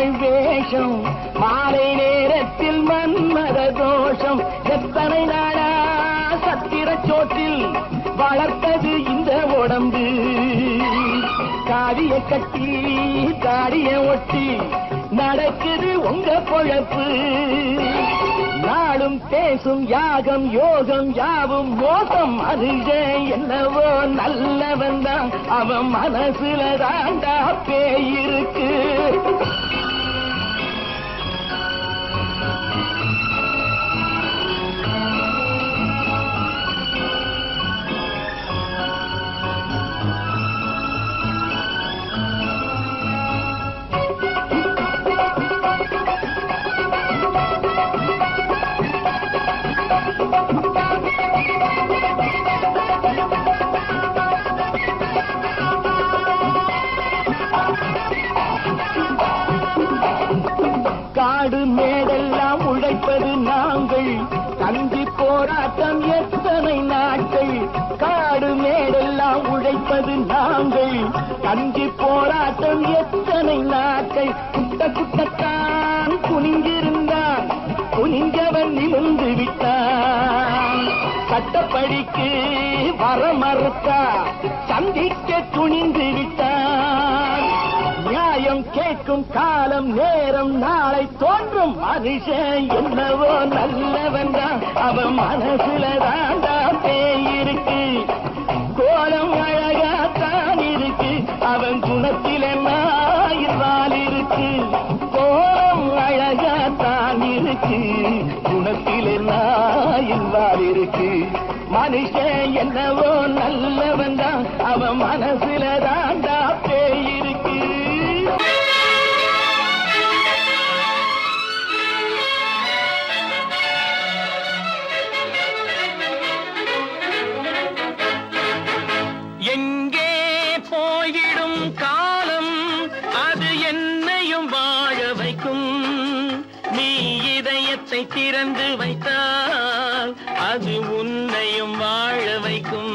மகள் வேஷம் மாலை நேரத்தில் மன்மத தோஷம் எத்தனை நாளா சத்திர சோற்றில் வளர்த்தது இந்த உடம்பு காவிய கட்டி தாடிய ஒட்டி நடக்குது உங்க பொழப்பு நாளும் பேசும் யாகம் யோகம் யாவும் மோசம் மனுஷன் என்னவோ நல்லவன் தான் அவன் மனசுல தாண்டா பேயிருக்கு காடு மேடெல்லாம் உழைப்பது நாங்கள் கஞ்சி போராட்டம் எத்தனை நாட்கள் காடு மேடெல்லாம் உழைப்பது நாங்கள் கஞ்சி போராட்டம் எத்தனை நாட்கள் குட்ட குட்டத்தான் குனிஞ்சிருந்தான் குனிஞ்சவன் நிமிர்ந்து விட்டான் சட்டப்படிக்கு வர மறுத்தா சந்திக்க துணிந்து விட்டான் நியாயம் கேட்கும் காலம் நேரம் நாளை தோன்றும் மனுஷன் என்னவோ நல்லவன் தான் அவன் மனசுல தாண்டா பேயிருக்கு கோலம் அழகாத்தான் இருக்கு அவன் குணத்தில நாயிரால் இருக்கு கோலம் அழகாத்தான் இருக்கு குணத்தில நாயிரால் இருக்கு மனுஷன் என்னவோ நல்லவன் தான் அவன் மனசுல தாண்டா பேயிருக்கு எங்கே போய்விடும் காலம் அது என்னையும் வாழ வைக்கும் நீ இதயத்தை திறந்து வைத்தால் அது உன்னையும் வாழ வைக்கும்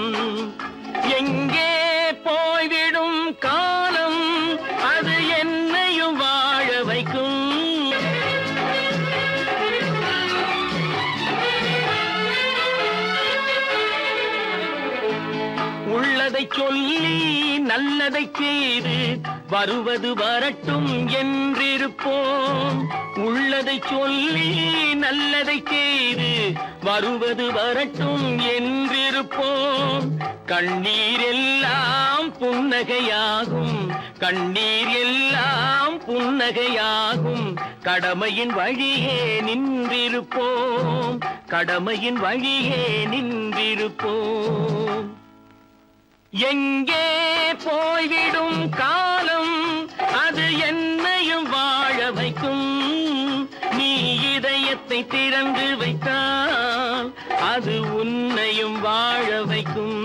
எங்கே போய்விடும் காலம் அது என்னையும் வாழ வைக்கும் உள்ளதை சொல்லி நல்லதை செய்து வருவது வரட்டும் என்றிருப்போம் உள்ளதை சொல்லி நல்லதை செய்து வருவது வரட்டும் என்றிருப்போம் கண்ணீர் எல்லாம் புன்னகையாகும் கண்ணீர் எல்லாம் புன்னகையாகும் கடமையின் வழியே நின்றிருப்போம் கடமையின் வழியே நின்றிருப்போம் எங்கே போய்விடும் காலம் அது என்னையும் வாழ வைக்கும் நீ இதயத்தை திறந்து வைத்தால் அது உன்னையும் வாழ வைக்கும்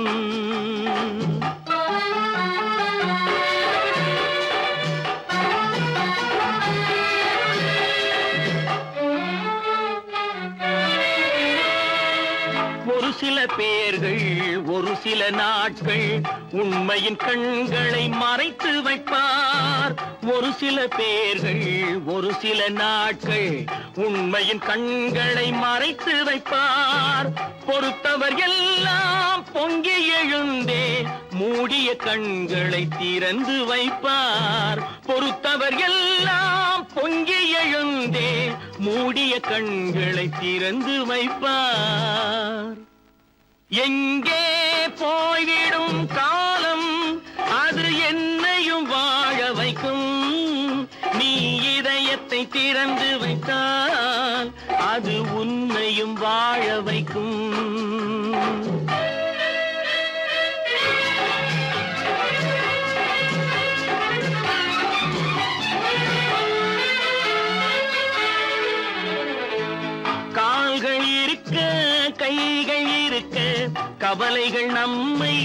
ஒரு சில பேர்கள் ஒரு சில நாட்கள் உண்மையின் கண்களை மறைத்து வைப்பார் ஒரு சில பேர்கள் ஒரு சில நாட்கள் உண்மையின் கண்களை மறைத்து வைப்பார் பொறுத்தவர் எல்லாம் பொங்கி எழுந்தே மூடிய கண்களை திறந்து வைப்பார் பொறுத்தவர் எல்லாம் பொங்கி எழுந்தே மூடிய கண்களை திறந்து வைப்பார் எங்கே போய்விடும் காலம் அது என்னையும் வாழ வைக்கும் நீ இதயத்தை திறந்து வைத்தால் அது உன்னையும் வாழ வைக்கும் கால்கள் இருக்க கைகள் இருக்க கவலைகள் நம்மை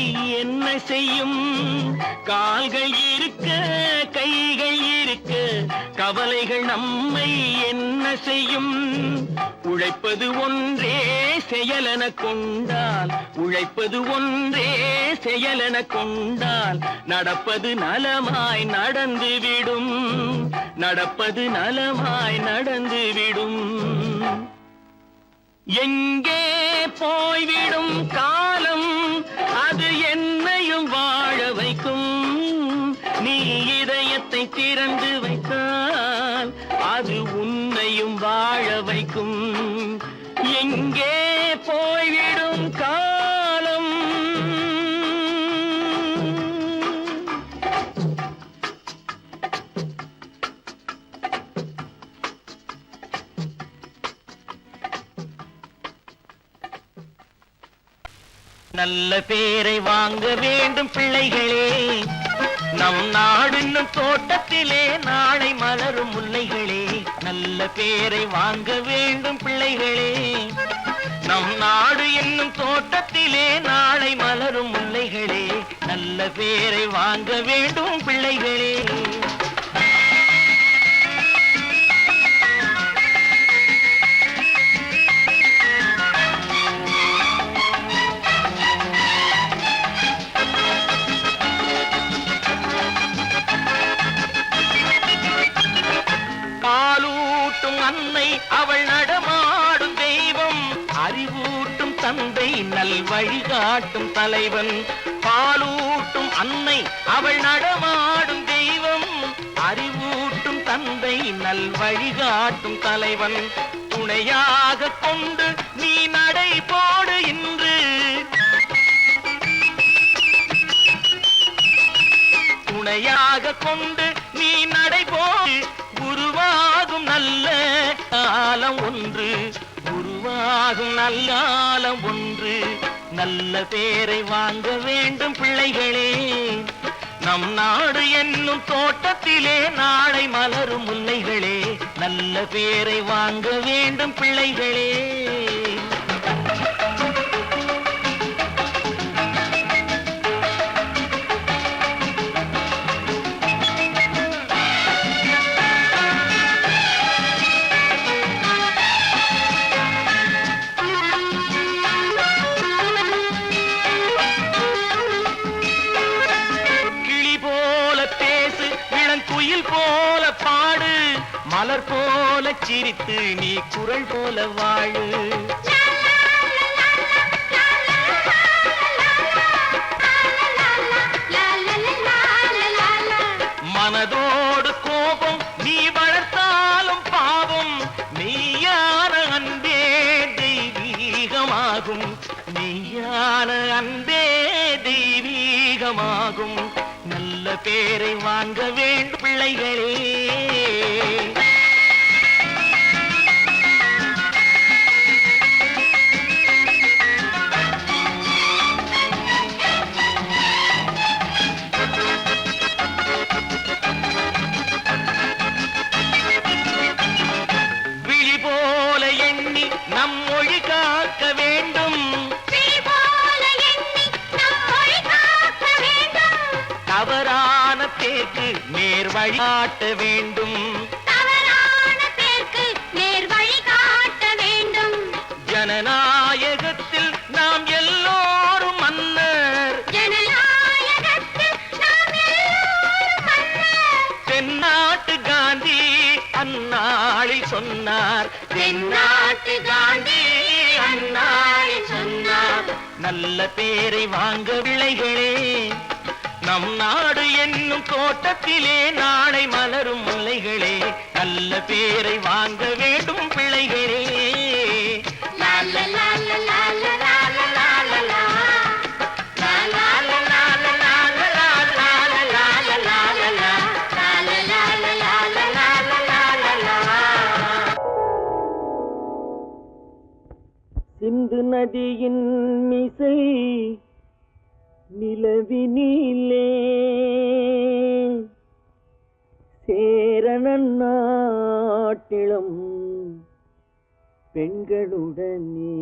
என்ன செய்யும்? கால்கள் இருக்க கைகள் இருக்க கவலைகள் நம்மை என்ன செய்யும்? உழைப்பது ஒன்றே செயலென கொண்டால், உழைப்பது ஒன்றே செயலென கொண்டால் நடப்பது நலமாய் நடந்துவிடும், நடப்பது நலமாய் நடந்துவிடும். எங்கே போய்விடும் காலம், அது என்னையும் வாழ வைக்கும். நீ இதயத்தை திறந்து வைத்தால் அது உன்னையும் வாழ வைக்கும். எங்கே போய்விடும் காலம். நல்ல பேரை வாங்க வேண்டும் பிள்ளைகளே, நம் நாடு என்னும் தோட்டத்திலே நாளை மலரும் முல்லைகளே. நல்ல பேரை வாங்க வேண்டும் பிள்ளைகளே, நம் நாடு என்னும் தோட்டத்திலே நாளை மலரும் முல்லைகளே. நல்ல பேரை வாங்க வேண்டும் பிள்ளைகளே. அன்னை அவள் நடமாடும் தெய்வம், அறிவூட்டும் தந்தை நல் வழிகாட்டும் தலைவன். பாலூட்டும் அன்னை அவள் நடமாடும் தெய்வம், அறிவூட்டும் தந்தை நல் வழிகாட்டும் தலைவன். துணையாக கொண்டு நீ நடை போடு இன்று, துணையாக கொண்டு நீ நடை போடு. உருவாகும் நல்ல காலம் ஒன்று, உருவாகும் நல்ல காலம் ஒன்று. நல்ல பேரை வாங்க வேண்டும் பிள்ளைகளே, நம் நாடு என்னும் தோட்டத்திலே நாளை மலரும் முல்லைகளே. நல்ல பேரை வாங்க வேண்டும் பிள்ளைகளே. போல பாடு, மலர் போல சிரித்து நீ குரல் போல வாழு. மனதோடு கோபம் நீ வளர்த்தாலும் பாவம், மெய்யான அன்பே தெய்வீகமாகும், மெய்யான அன்பே தெய்வீகமாகும். நல்ல பேரை வாங்க வேண்டும் பிள்ளைகளே. விழி போல எண்ணி நம் மொழி காக்க வேண்டும், தவறான பேருக்கு நேர் வழிகாட்ட வேண்டும், தவறான பேருக்கு நேர் வழிகாட்ட வேண்டும். ஜனநாயகத்தில் நாம் எல்லோரும் மன்னர், ஜனநாயகத்தில் நாம் எல்லோரும் மன்னர். தென்னாட்டு காந்தி அந்நாளில் சொன்னார், தென்னாட்டு காந்தி அந்நாளில் சொன்னார். நல்ல பேரை வாங்க பிள்ளைகளே, நம் நாடு என்னும் தோட்டத்திலே நாளை மலரும் முல்லைகளே. நல்ல பேரை வாங்க வேண்டும் பிள்ளைகளே. சிந்து நதியின் மிசை நிலவினிலே சேரணன் நாட்டிளம் பெண்களுடனே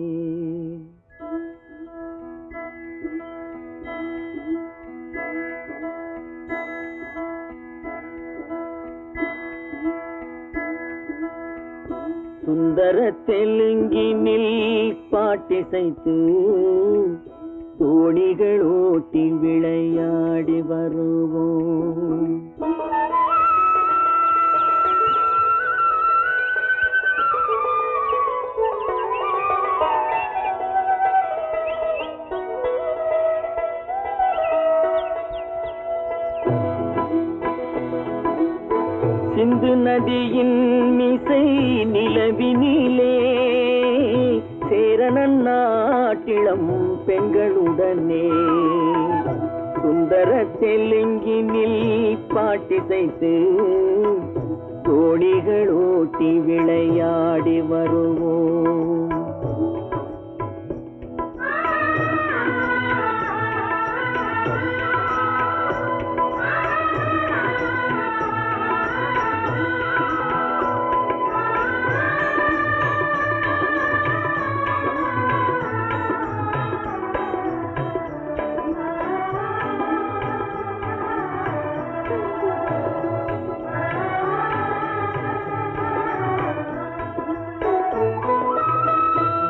சுந்தர தெலுங்கினில் பாட்டிசைத்து தோணிகள் ஓட்டி விளையாடி வருவோம். சிந்து நதியின் மிசை நிலவினிலே சேரணன் நாட்டிளம் பெண்களுடனே சுந்தர தெலுங்கினில் பாட்டிசைத்து தோணிகள் ஓட்டி விளையாடி வருவோம்.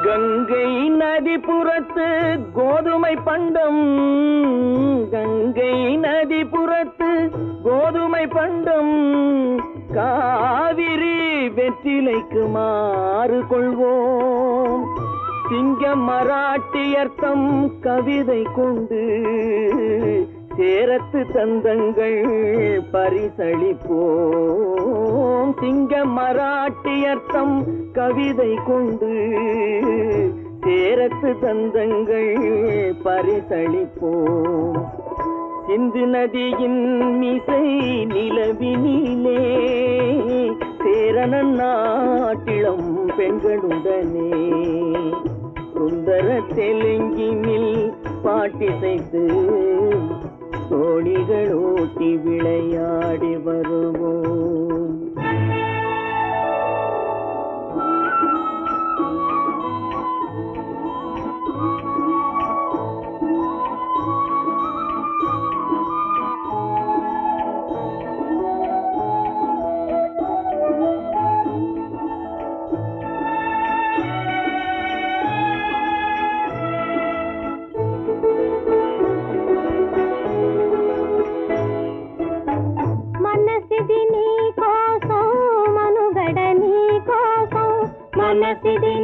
கங்கை நதிபுறத்து கோதுமை பண்டம், கங்கை நதிபுறத்து கோதுமை பண்டம், காவிரி வெற்றிலைக்கு மாறு கொள்வோம். சிங்க மராட்டியர்த்தம் கவிதை கொண்டு சேரத்து தந்தங்கள் பரிசளிப்போம். சிங்க மராட்டியர்த்தம் கவிதை கொண்டு சேரத்து தந்தங்கள் பரிசளிப்போம். சிந்து நதியின் மிசை நிலவினிலே சேரணன் நாட்டிளம் பெண்களுடனே சுந்தர தெலுங்கினில் பாட்டிசைத்து தோணிகள் ஓட்டி விளையாடி வருவோம். మనసిది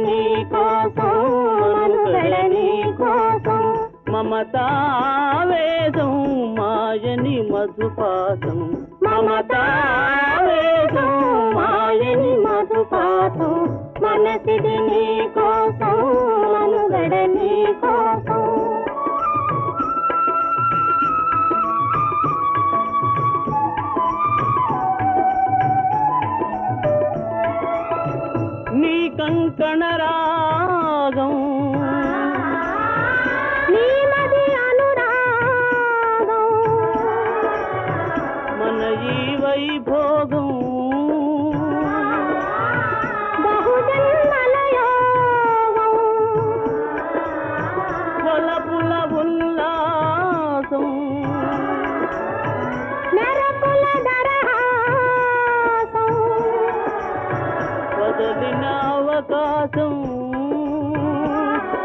నీ కోసం మనుగడ నీ కోసం మమతావేదం మాయని మధుపాసం మమతావేదం మాయని మధుపాసం మనసిది నీ కోసం మనుగడ నీ కోసం నీ కంకణ రాగం నీ మది అనురాగం మన ఈ వైభోగం బహుజన్మల యోగం వలపుల ఉల్లాసం మెరపుల దరహాసం వదలిన అవకాశం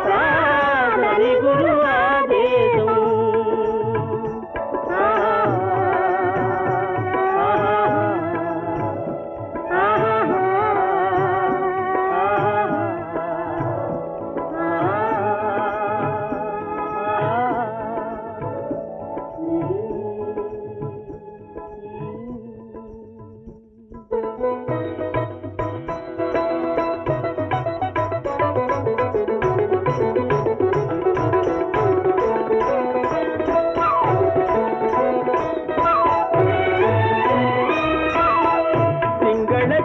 సాధని గురు ఆదేశం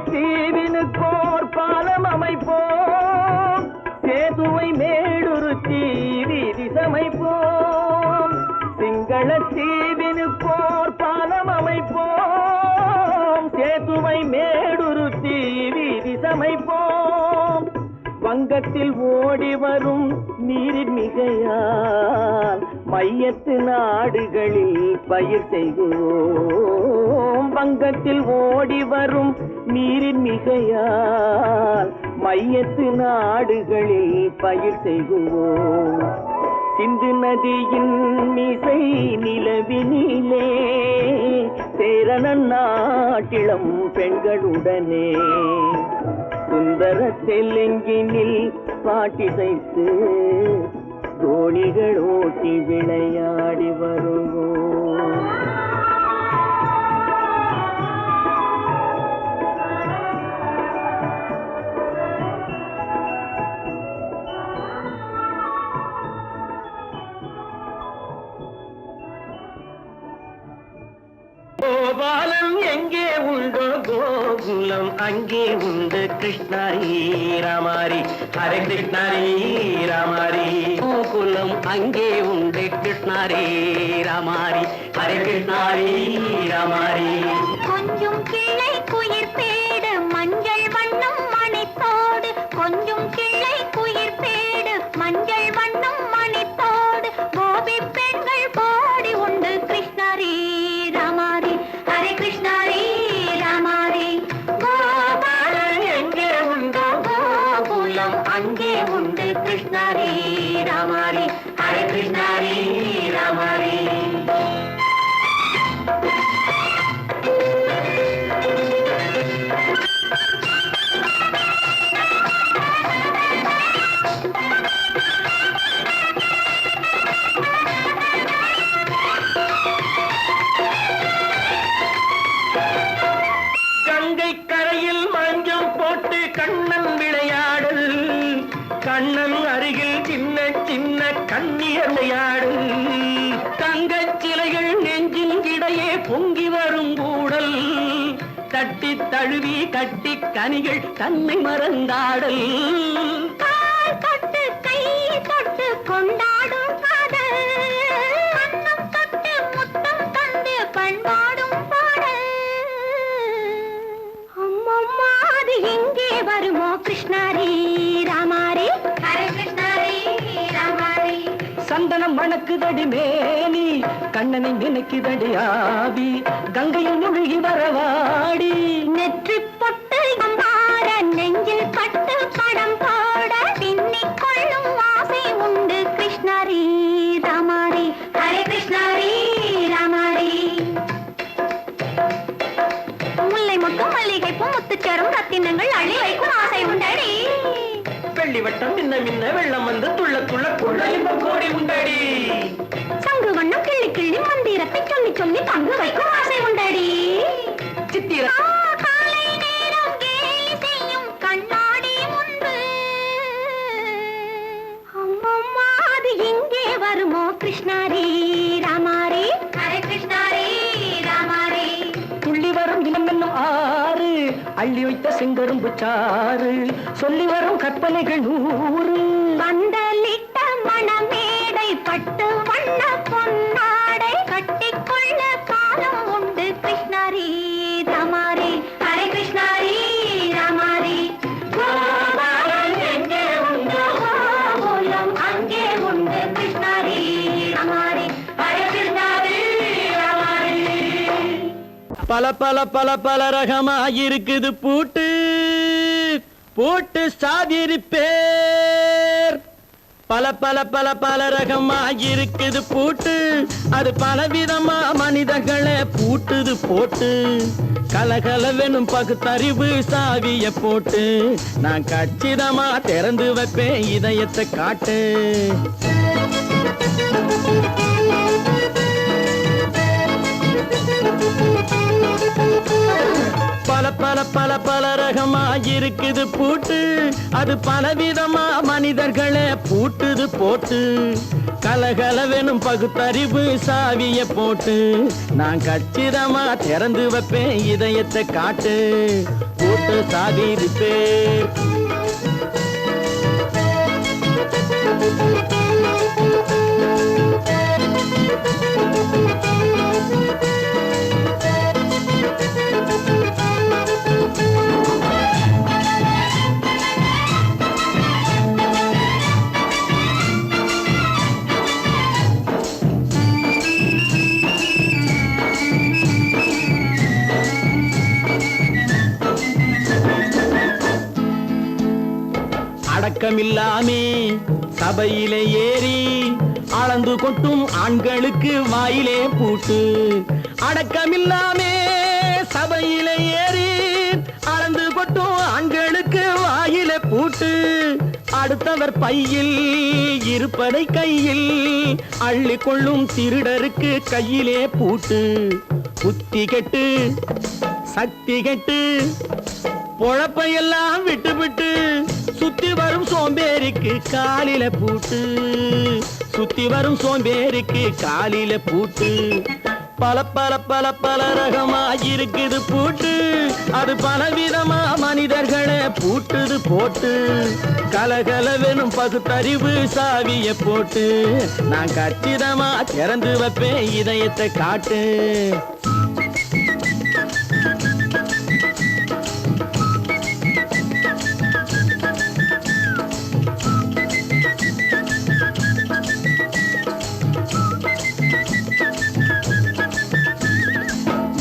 தீவினுக்கோர் பாலம் அமைப்போம் சேதுவை மேடுருத்தி வீதி சமைப்போம் சிங்கள தீவினுக்கோர் பாலம் அமைப்போம் சேதுவை மேடுருத்தி வீதி சமைப்போம் வங்கத்தில் ஓடி வரும் நீரின் மிகையால் மையத்து நாடுகளில் பயிர் செய்கிறோம் வங்கத்தில் ஓடி வரும் நீரின் மிகையால் மையத்து நாடுகளில் பயிர் செய்குவோம் சிந்து நதியின் மிசை நிலவினிலே சேரணன் நாட்டிளம் பெண்களுடனே சுந்தர தெலுங்கினில் பாட்டிசைத்து தோணிகள் ஓட்டி விளையாடி வருவோம். கோபாலம் எங்கே உண்டோ கோகுலம் அங்கே உண்டு கிருஷ்ணாரி ராமாரி ஹரே கிருஷ்ணாரி ராமாரி கோகுலம் அங்கே உண்டு கிருஷ்ணாரி ராமாரி ஹரே கிருஷ்ணாரி ராமாரி கொஞ்சம் கிளை குயிர் பேடு மஞ்சள் வண்ணம் மணித்தோடு கொஞ்சம் கிளை குயிர் பேடு மஞ்சள் வண்ணம் மணித்தோடு கோபி பெண்கள் பாடி உண்டு கிருஷ்ணாரி ராமாரி ஹரே கிருஷ்ணாரி ராமாரி கோபாலன் எங்கே உண்டோ கோகுலம் அங்கே உண்டு கிருஷ்ணாரி ராமாரி ஹரே கிருஷ்ணாரி ராமாரி கண்ணன் விளையாடல் கண்ணன் அருகில் சின்ன சின்ன கண்ணியர் விளையாடல் தங்கச் சிலைகள் நெஞ்சின் இடையே பொங்கி வரும் கூடல் தட்டி தழுவி கட்டி கனிகள் தன்னை மறந்தாடல் தொட்டு கை தொட்டு கொண்டாடும் காதல் கண்ணம் தொட்டு முத்தம் தந்து பண்பாடும் பாடல் அம்மம்மா அது எங்கே வருமோ கிருஷ்ணாரி ராமாரி ஹரே கிருஷ்ணாரி ராமாரி சந்தனம் மணக்குதடி மேனி கண்ணனை நினைக்குதடி ஆவி கங்கையில் முழுகி வரவாடி நெற்றி பொட்டு அம்பார நெஞ்சில் பட்டு படம் போட பின்னிக் கொள்ளும் ஆசை உண்டு கிருஷ்ணாரி ராமாரி ஹரே கிருஷ்ணாரி ராமாரி முல்லை மொட்டும் மல்லிகை பூ முத்துச்சேரும் ரத்தினங்கள் அள்ளி வைக்கும் ஆசை உண்டடி வெள்ளி வட்டம் மின்ன மின்ன வெள்ளம் வந்து துள்ள துள்ள கொள்ள இன்பம் கோடி உண்டடி சங்கு வண்ணம் கிள்ளி கிள்ளி மந்திரத்தை சொல்லி சொல்லி பங்கு வைக்கும் ஆசை உண்டடி சித்திர காலை நேரம் கேலி செய்யும் கண்ணாடி முன்பு அம்மம்மா அது எங்கே வருமோ கிருஷ்ணாரி ராமாரி ஹரே கிருஷ்ணாரி ராமாரி துள்ளி வரும் இனம் என்னும் ஆறு அள்ளி வைத்த செங்கரும்பு சாறு சொல்லி வரும் கற்பனைகள் 100 பந்தலிட்ட மணமேடை பட்டு வண்ண பொன்னாடை கட்டிக்கொள்ள காலம் உண்டு கிருஷ்ணாரி ராமாரி ஹரே கிருஷ்ணாரி ராமாரி கோபாலன் எங்கே உண்டோ கோகுலம் அங்கே உண்டு கிருஷ்ணாரி ராமாரி ஹரே கிருஷ்ணாரி ராமாரி பல பல பல பல ரகமாயிருக்குது பூட்டு பூட்டு சாதிரி பேர் பல பல பல பல ரகமாயிருக்குது பூட்டு அது பலவிதமா மனிதர்களை பூட்டுது போட்டு கலகலவெனும் பகுத்தறிவு சாவிய போட்டு நான் கச்சிதமா திறந்து வைப்பேன் இதயத்தை காட்டு பல பல பல பல ரகமாயிருக்குது பூட்டு அது பலவிதமா மனிதர்களை பூட்டுது போட்டு கலகலவெனும் பகுத்தறிவு சாவிய போட்டு நான் கச்சிதமா திறந்து வைப்பேன் இதயத்தை காட்டு பூட்டு சாவி பேர் அடக்கமில்லாமே சபையிலே ஏறி அளந்து கொட்டும் ஆண்களுக்கு வாயிலே பூட்டு. அடக்கமில்லாமே சபையிலே ஏறி அளந்து கொட்டும் ஆண்களுக்கு வாயிலே பூட்டு. அடுத்தவர் பையில் இருப்பதை கையில் அள்ளி கொள்ளும் திருடருக்கு கையிலே பூட்டு. புத்தி கெட்டு சக்தி கெட்டு பொழப்பையெல்லாம் விட்டு விட்டு சுத்தி வரும் சோம்பேறிக்கு காலில பூட்டு. சுத்தி வரும் சோம்பேறிக்கு காலில பூட்டு. பல பல பல பல ரகமா இருக்குது பூட்டு. அது பலவிதமா மனிதர்களை பூட்டுது போட்டு. கலகலவெனும் பகுத்தறிவு சாவிய போட்டு நான் கச்சிதமா திறந்து வைப்பேன் இதயத்தை காட்டு.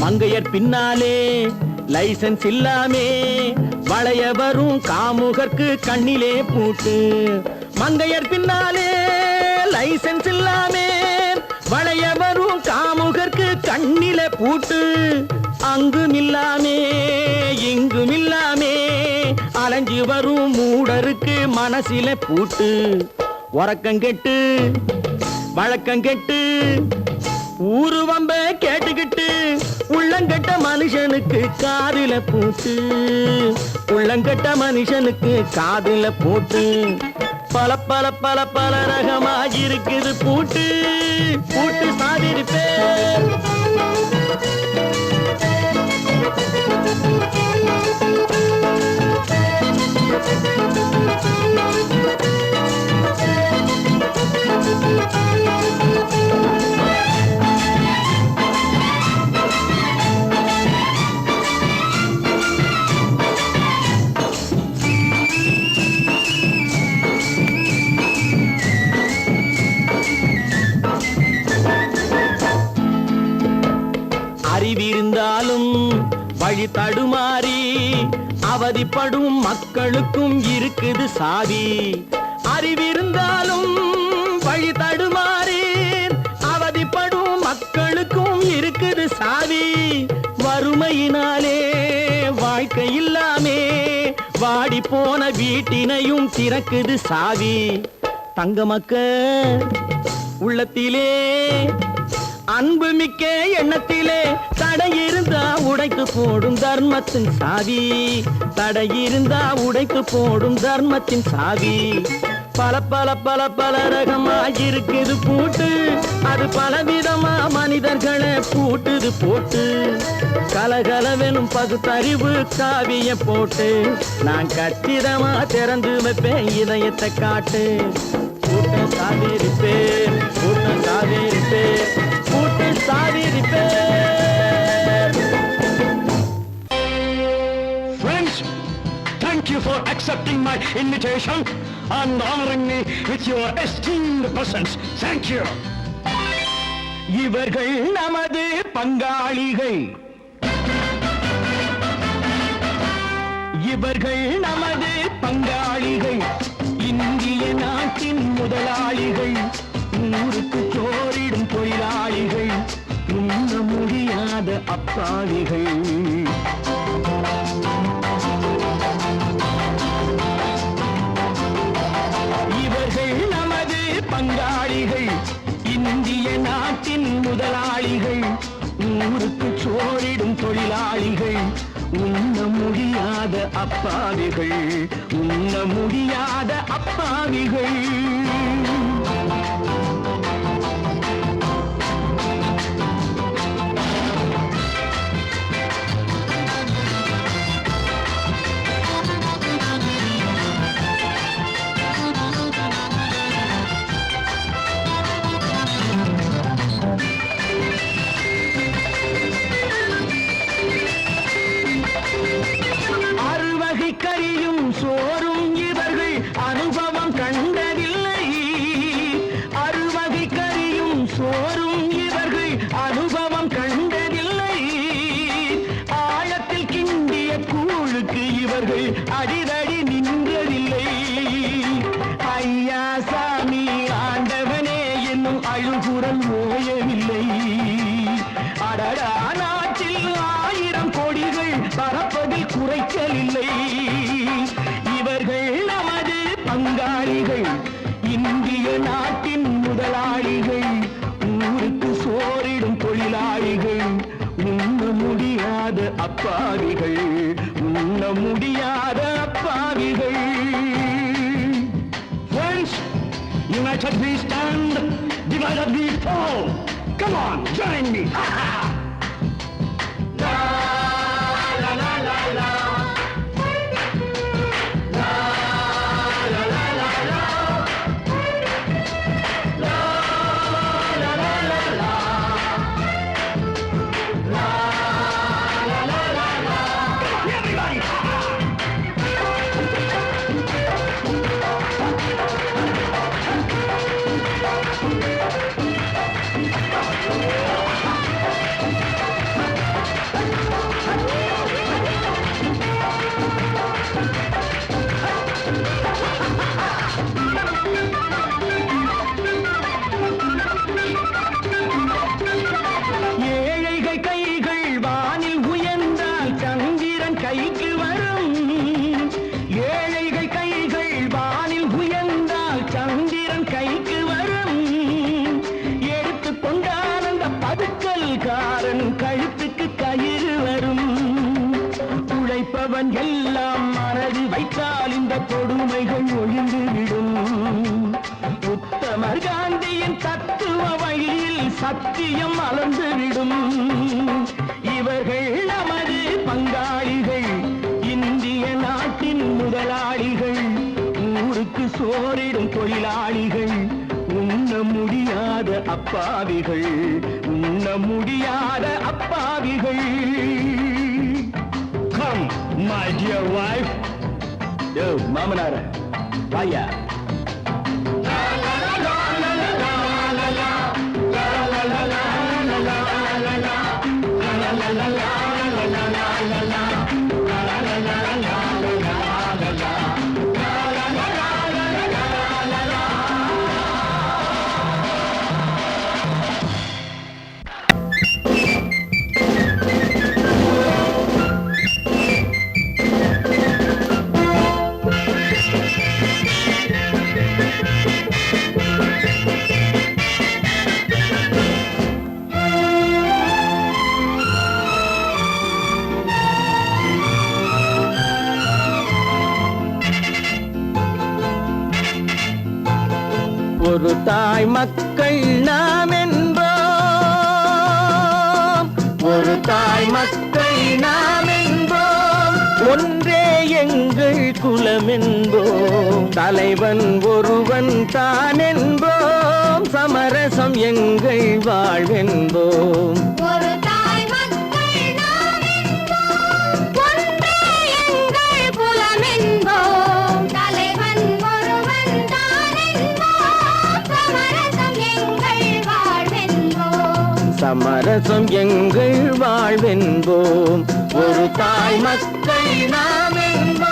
மங்கையர் பின்னாலே லைசன்ஸ் இல்லாமே வளைய வரும் காமுகர்க்கு கண்ணிலே பூட்டு. மங்கையர் பின்னாலே லைசன்ஸ் இல்லாமே வளைய வரும் காமுகர்க்கு கண்ணிலே பூட்டு. அங்கும் இல்லாமே இங்கும் இல்லாமே அலைஞ்சு வரும் மூடருக்கு மனசில பூட்டு. உறக்கங்கெட்டு வழக்கங்கெட்டு ஊரு வம்ப கேட்டுக்கிட்டு உள்ளங்கட்ட மனுஷனுக்கு காதில பூட்டு. உள்ளங்கட்ட மனுஷனுக்கு காதில பூட்டு. பல பல பல பல ரகமா இருக்குது பூட்டு. பூட்டு சாதிருப்பேன். அறிவிருந்தாலும் வழி தடுமாறி அவதிப்படும் மக்களுக்கும் இருக்குது சாவி. அறிவிருந்தாலும் வழி தடுமாறி அவதிப்படும் மக்களுக்கும் இருக்குது சாவி. வறுமையினாலே வாழ்க்கை இல்லாமே வாடி போன வீட்டினையும் திறக்குது சாவி. தங்க மக்க உள்ளத்திலே அன்பு மிக்க எண்ணத்திலே தடையிருந்தா உடைத்து போடும் தர்மத்தின் சாவி. தடையிருந்தா உடைத்து போடும் தர்மத்தின் சாவி. பல பல பல பல ரகமா இருக்குது பூட்டு. அது பலவிதமா மனிதர்களை பூட்டுது போட்டு. கலகலவெனும் பகுத்தறிவு காவிய போட்டு நான் கச்சிதமா திறந்து வைப்பேன் இதயத்தை காட்டு. கூட்டம் சாதிருப்பேன் கூட்டம் சாதிருப்பேன் கூட்டம் சாதிருப்பேன். Friends, thank you for accepting my invitation and honoring me with your esteemed presence. Thank you. இவர்கள் நமது பங்காளிகள். இவர்கள் நமது பங்காளிகள். இந்திய நாட்டின் முதலாளிகள். ஊருக்கு சோறிடும் தொழிலாளிகள். உண்ண முடியாத அப்பாவிகள். இவர்கள் நமது பங்காளிகள். இந்திய நாட்டின் முதலாளிகள். ஊருக்கு சோறிடும் தொழிலாளிகள். உண்ண முடியாத அப்பாவிகள். உண்ண முடியாத அப்பாவிகள். கறியும் சோறும் இவர்கள் அனுபவம் கண்டதில்லை. அழுகுரல் ஓயவில்லை. அடடா நாட்டில் 1000 கொடிகள் பறப்பதில் குறைச்சலில்லை. இவர்கள் நமது பங்காளிகள், இந்திய நாட்டின் முதலாளிகள், ஊருக்கு சோறிடும் தொழிலாளிகள், உண்ண முடியாத அப்பாவிகள், உண்ண முடியாத அப்பாவிகள். Friends, united we stand, divided we fall. Come on, join me. ஏழைகள் கைகள் வானில் உயர்ந்தால் சந்திரன் கைக்கு வரும். ஏழைகள் கைகள் வானில் உயர்ந்தால் சந்திரன் கைக்கு வரும். எடுத்துக்கொண்டால் அந்த பதுக்கல்காரன் கழுத்துக்கு கயிறு வரும். உழைப்பவன் எல்லாம் மனது வைத்தால் இந்த கொடுமைகள் ஒழிந்துவிடும். உத்தமர் காந்தியின் தத்துவ வழியில் சத்தியம் மலர்ந்துவிடும். இவர்கள் நமது பங்காளிகள், இந்திய நாட்டின் முதலாளிகள், ஊருக்கு சோறிடும் தொழிலாளிகள், உண்ண முடியாத அப்பாவிகள், உண்ண முடியாத அப்பாவிகள். Come, my dear wife. யோ மாமனார வாயா. ஒரு தாய் மக்கள் நாம் என்போம், ஒரு தாய் மக்கள் நாம் என்போம், ஒன்றே எங்கள் குலம் என்போம், தலைவன் ஒருவன் தான் என்போம், சமரசம் எங்கள் வாழ்வென்போம். ஒரு தாய் மக்கள் நாம் என்போம், ஒன்றே எங்கள் குலம் என்போம், தலைவன் ஒருவன் தான் என்போம், சமரசம் எங்கள் வாழ்வென்போம். சமரசம் எங்கள் வாழ்வென்போம். ஒரு தாய் மக்கள் நாம் என்போம்.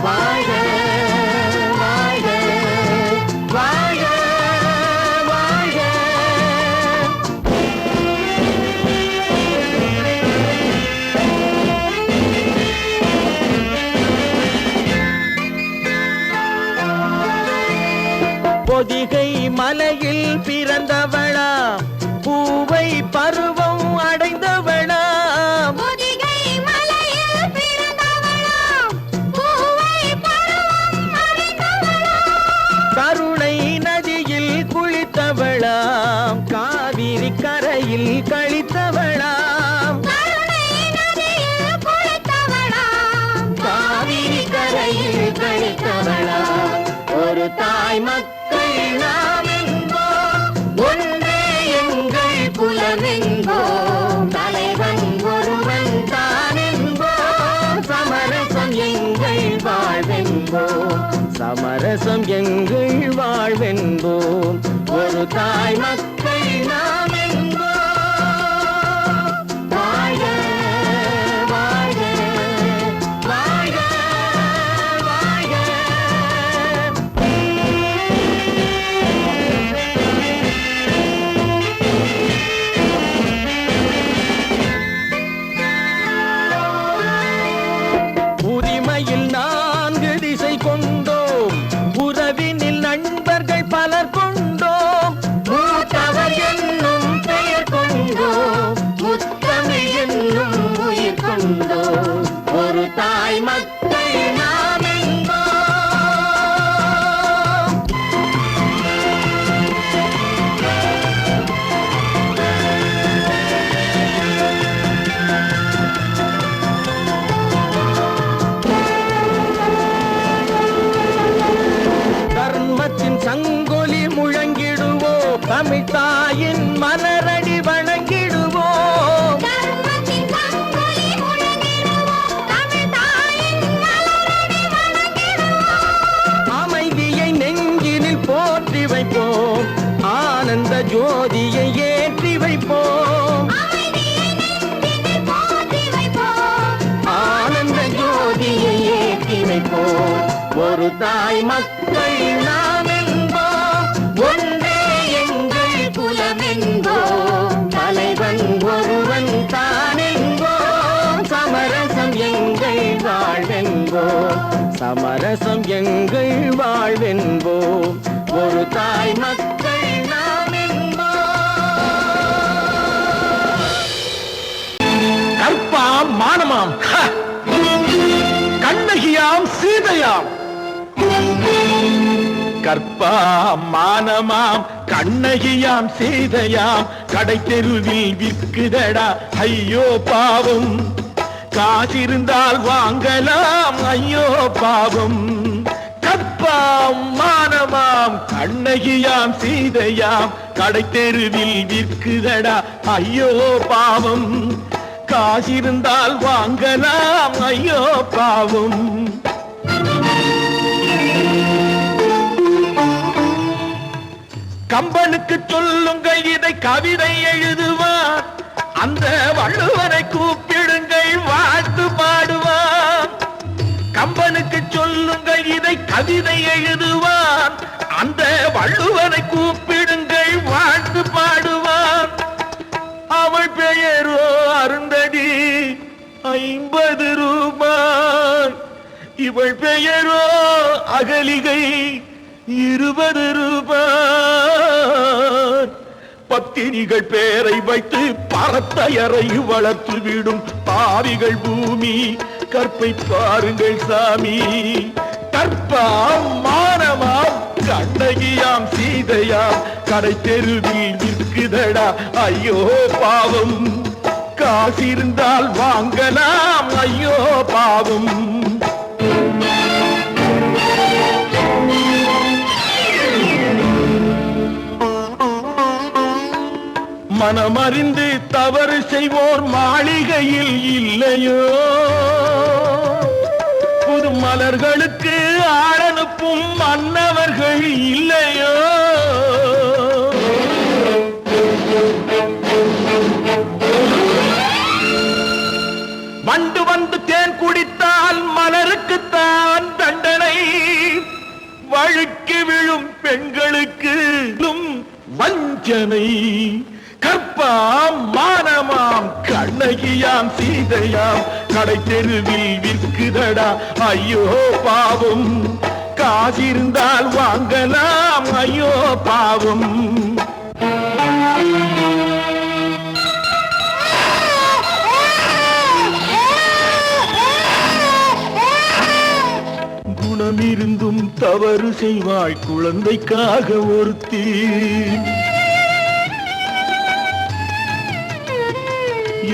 வாழ்க வாழ்க வாழ்க வாழ்க. பொதிகை மலையில் பிறந்தவளா, பூவை பருவம் அடைந்தவளா, பொதிகை மலையில் பிறந்தவளாம், பூவை பருவம் அடைந்தவளாம், கருணை நதியில் குளித்தவளாம், காவிரி கரையில் கழித்தவளாம், கருணை நதியில் குளித்தவளாம், காவிரி கரையில் கழித்தவளாம். ஒரு தாய் மக்கள் நாம் என்போம், ஒன்றே எங்கள் குலம் என்போம், தலைவன் ஒருவன் தான் என்போம், சமரசம் எங்கள் வாழ்வென்போம், சமரசம் எங்கள் வாழ்வென்போம். ஒரு தாய் மக்கள் நாம் என்போம். வாழ்க வாழ்க வாழ்க வாழ்க. தமிழ் தாயின் மலரடி வணங்கிடுவோம். அமைதியை நெஞ்சினில் போற்றி வைப்போம், ஆனந்த ஜோதியை ஏற்றி வைப்போம். ஆனந்த ஜோதியை ஏற்றி வைப்போம். ஒரு தாய் மக்கள் நாம் என்போம், ஒன்றே எங்கள் குலம் என்போம். தலைவன் ஒருவன் தான் என்போம், சமரசம் எங்கள் வாழ்வென்போம். சமரசம் எங்கள் வாழ்வென்போம். ஒரு தாய் மக்கள் நாம் என்போம். கற்பாம் மானமாம், கண்ணகியாம் சீதையாம். கற்பாம் மானமாம் கண்ணகியாம் சீதையாம், கடை தெருவில் விற்குதடா ஐயோ பாவம். காசிருந்தால் வாங்கலாம் ஐயோ பாவம். கற்பாம் மானமாம் கண்ணகியாம் சீதையாம், கடை தெருவில் விற்குதடா ஐயோ பாவம். காசிருந்தால் வாங்கலாம் ஐயோ பாவம். கம்பனுக்கு சொல்லுங்கள் இதை கவிதை எழுதுவார், அந்த வள்ளுவனை கூப்பிடுங்கள் வாழ்த்து பாடுவார். கம்பனுக்கு சொல்லுங்கள் இதை கவிதை எழுதுவார், அந்த வள்ளுவனை கூப்பிடுங்கள் வாழ்த்து பாடுவார். அவள் பெயரோ அருந்ததி 50 ரூபாய், இவள் பெயரோ அகலிகை 20 ரூபாய். பத்தினிகள் பேரை வைத்து பரத்தையறை வளர்த்து விடும் பாவிகள் பூமி, கற்பை பாருங்கள் சாமி. கற்பாம் மானமாம் கண்ணகியாம் சீதையாம், கடை தெருவில் விற்குதடா ஐயோ பாவம். காசிருந்தால் வாங்கலாம் ஐயோ பாவம். மனமறிந்து தவறு செய்வோர் மாளிகையில் இல்லையோ, புது மலர்களுக்கு ஆளனுப்பும் மன்னவர்கள் இல்லையோ. வண்டு வந்து தேன் குடித்தால் மலருக்குத்தான் தண்டனை, வழுக்கி விழும் பெண்களுக்கு வஞ்சனை. கற்பாம் மானமாம் கண்ணகியாம் சீதையாம், கடை தெருவில் விற்குதடா ஐயோ பாவம். காசிருந்தால் வாங்கலாம் ஐயோ பாவம். குணமிருந்தும் தவறு செய்வாய் குழந்தைக்காக ஒருத்தி,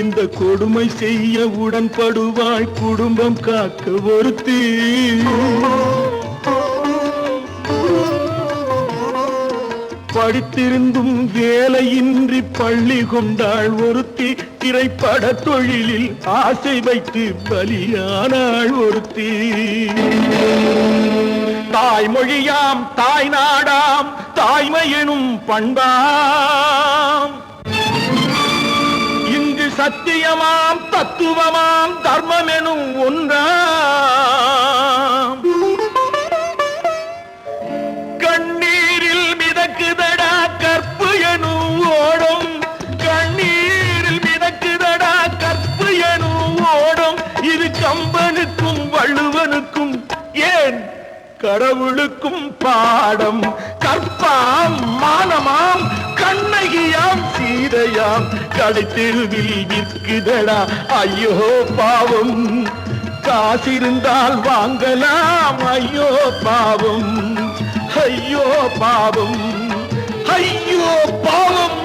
இந்த கொடுமை செய்ய உடன்படுவாய் குடும்பம் காக்க ஒருத்தி. படித்திருந்தும் வேலையின்றி பள்ளி கொண்டாள் ஒருத்தி, திரைப்பட தொழிலில் ஆசை வைத்து பலியானாள் ஒருத்தி. தாய்மொழியாம் தாய் நாடாம் தாய்மையெனும் பண்பாம், இங்கு சத்தியமாம் தத்துவமாம் தர்மமெனும் ஒன்றாம். கண்ணீரில் மிதக்குதடா கற்பு எனும் ஓடும், கண்ணீரில் மிதக்குதடா கற்பு எனும் ஓடும். இது கம்பனுக்கும் வள்ளுவனுக்கும் ஏன் கடவுளுக்கும் பாடம். கற்பாம் மானமாம் கண்ணகியாம் சீதையாம், கடை தெருவில் விற்குதடா ஐயோ பாவம். காசிருந்தால் வாங்கலாம் ஐயோ பாவம். ஐயோ பாவம், ஐயோ பாவம்.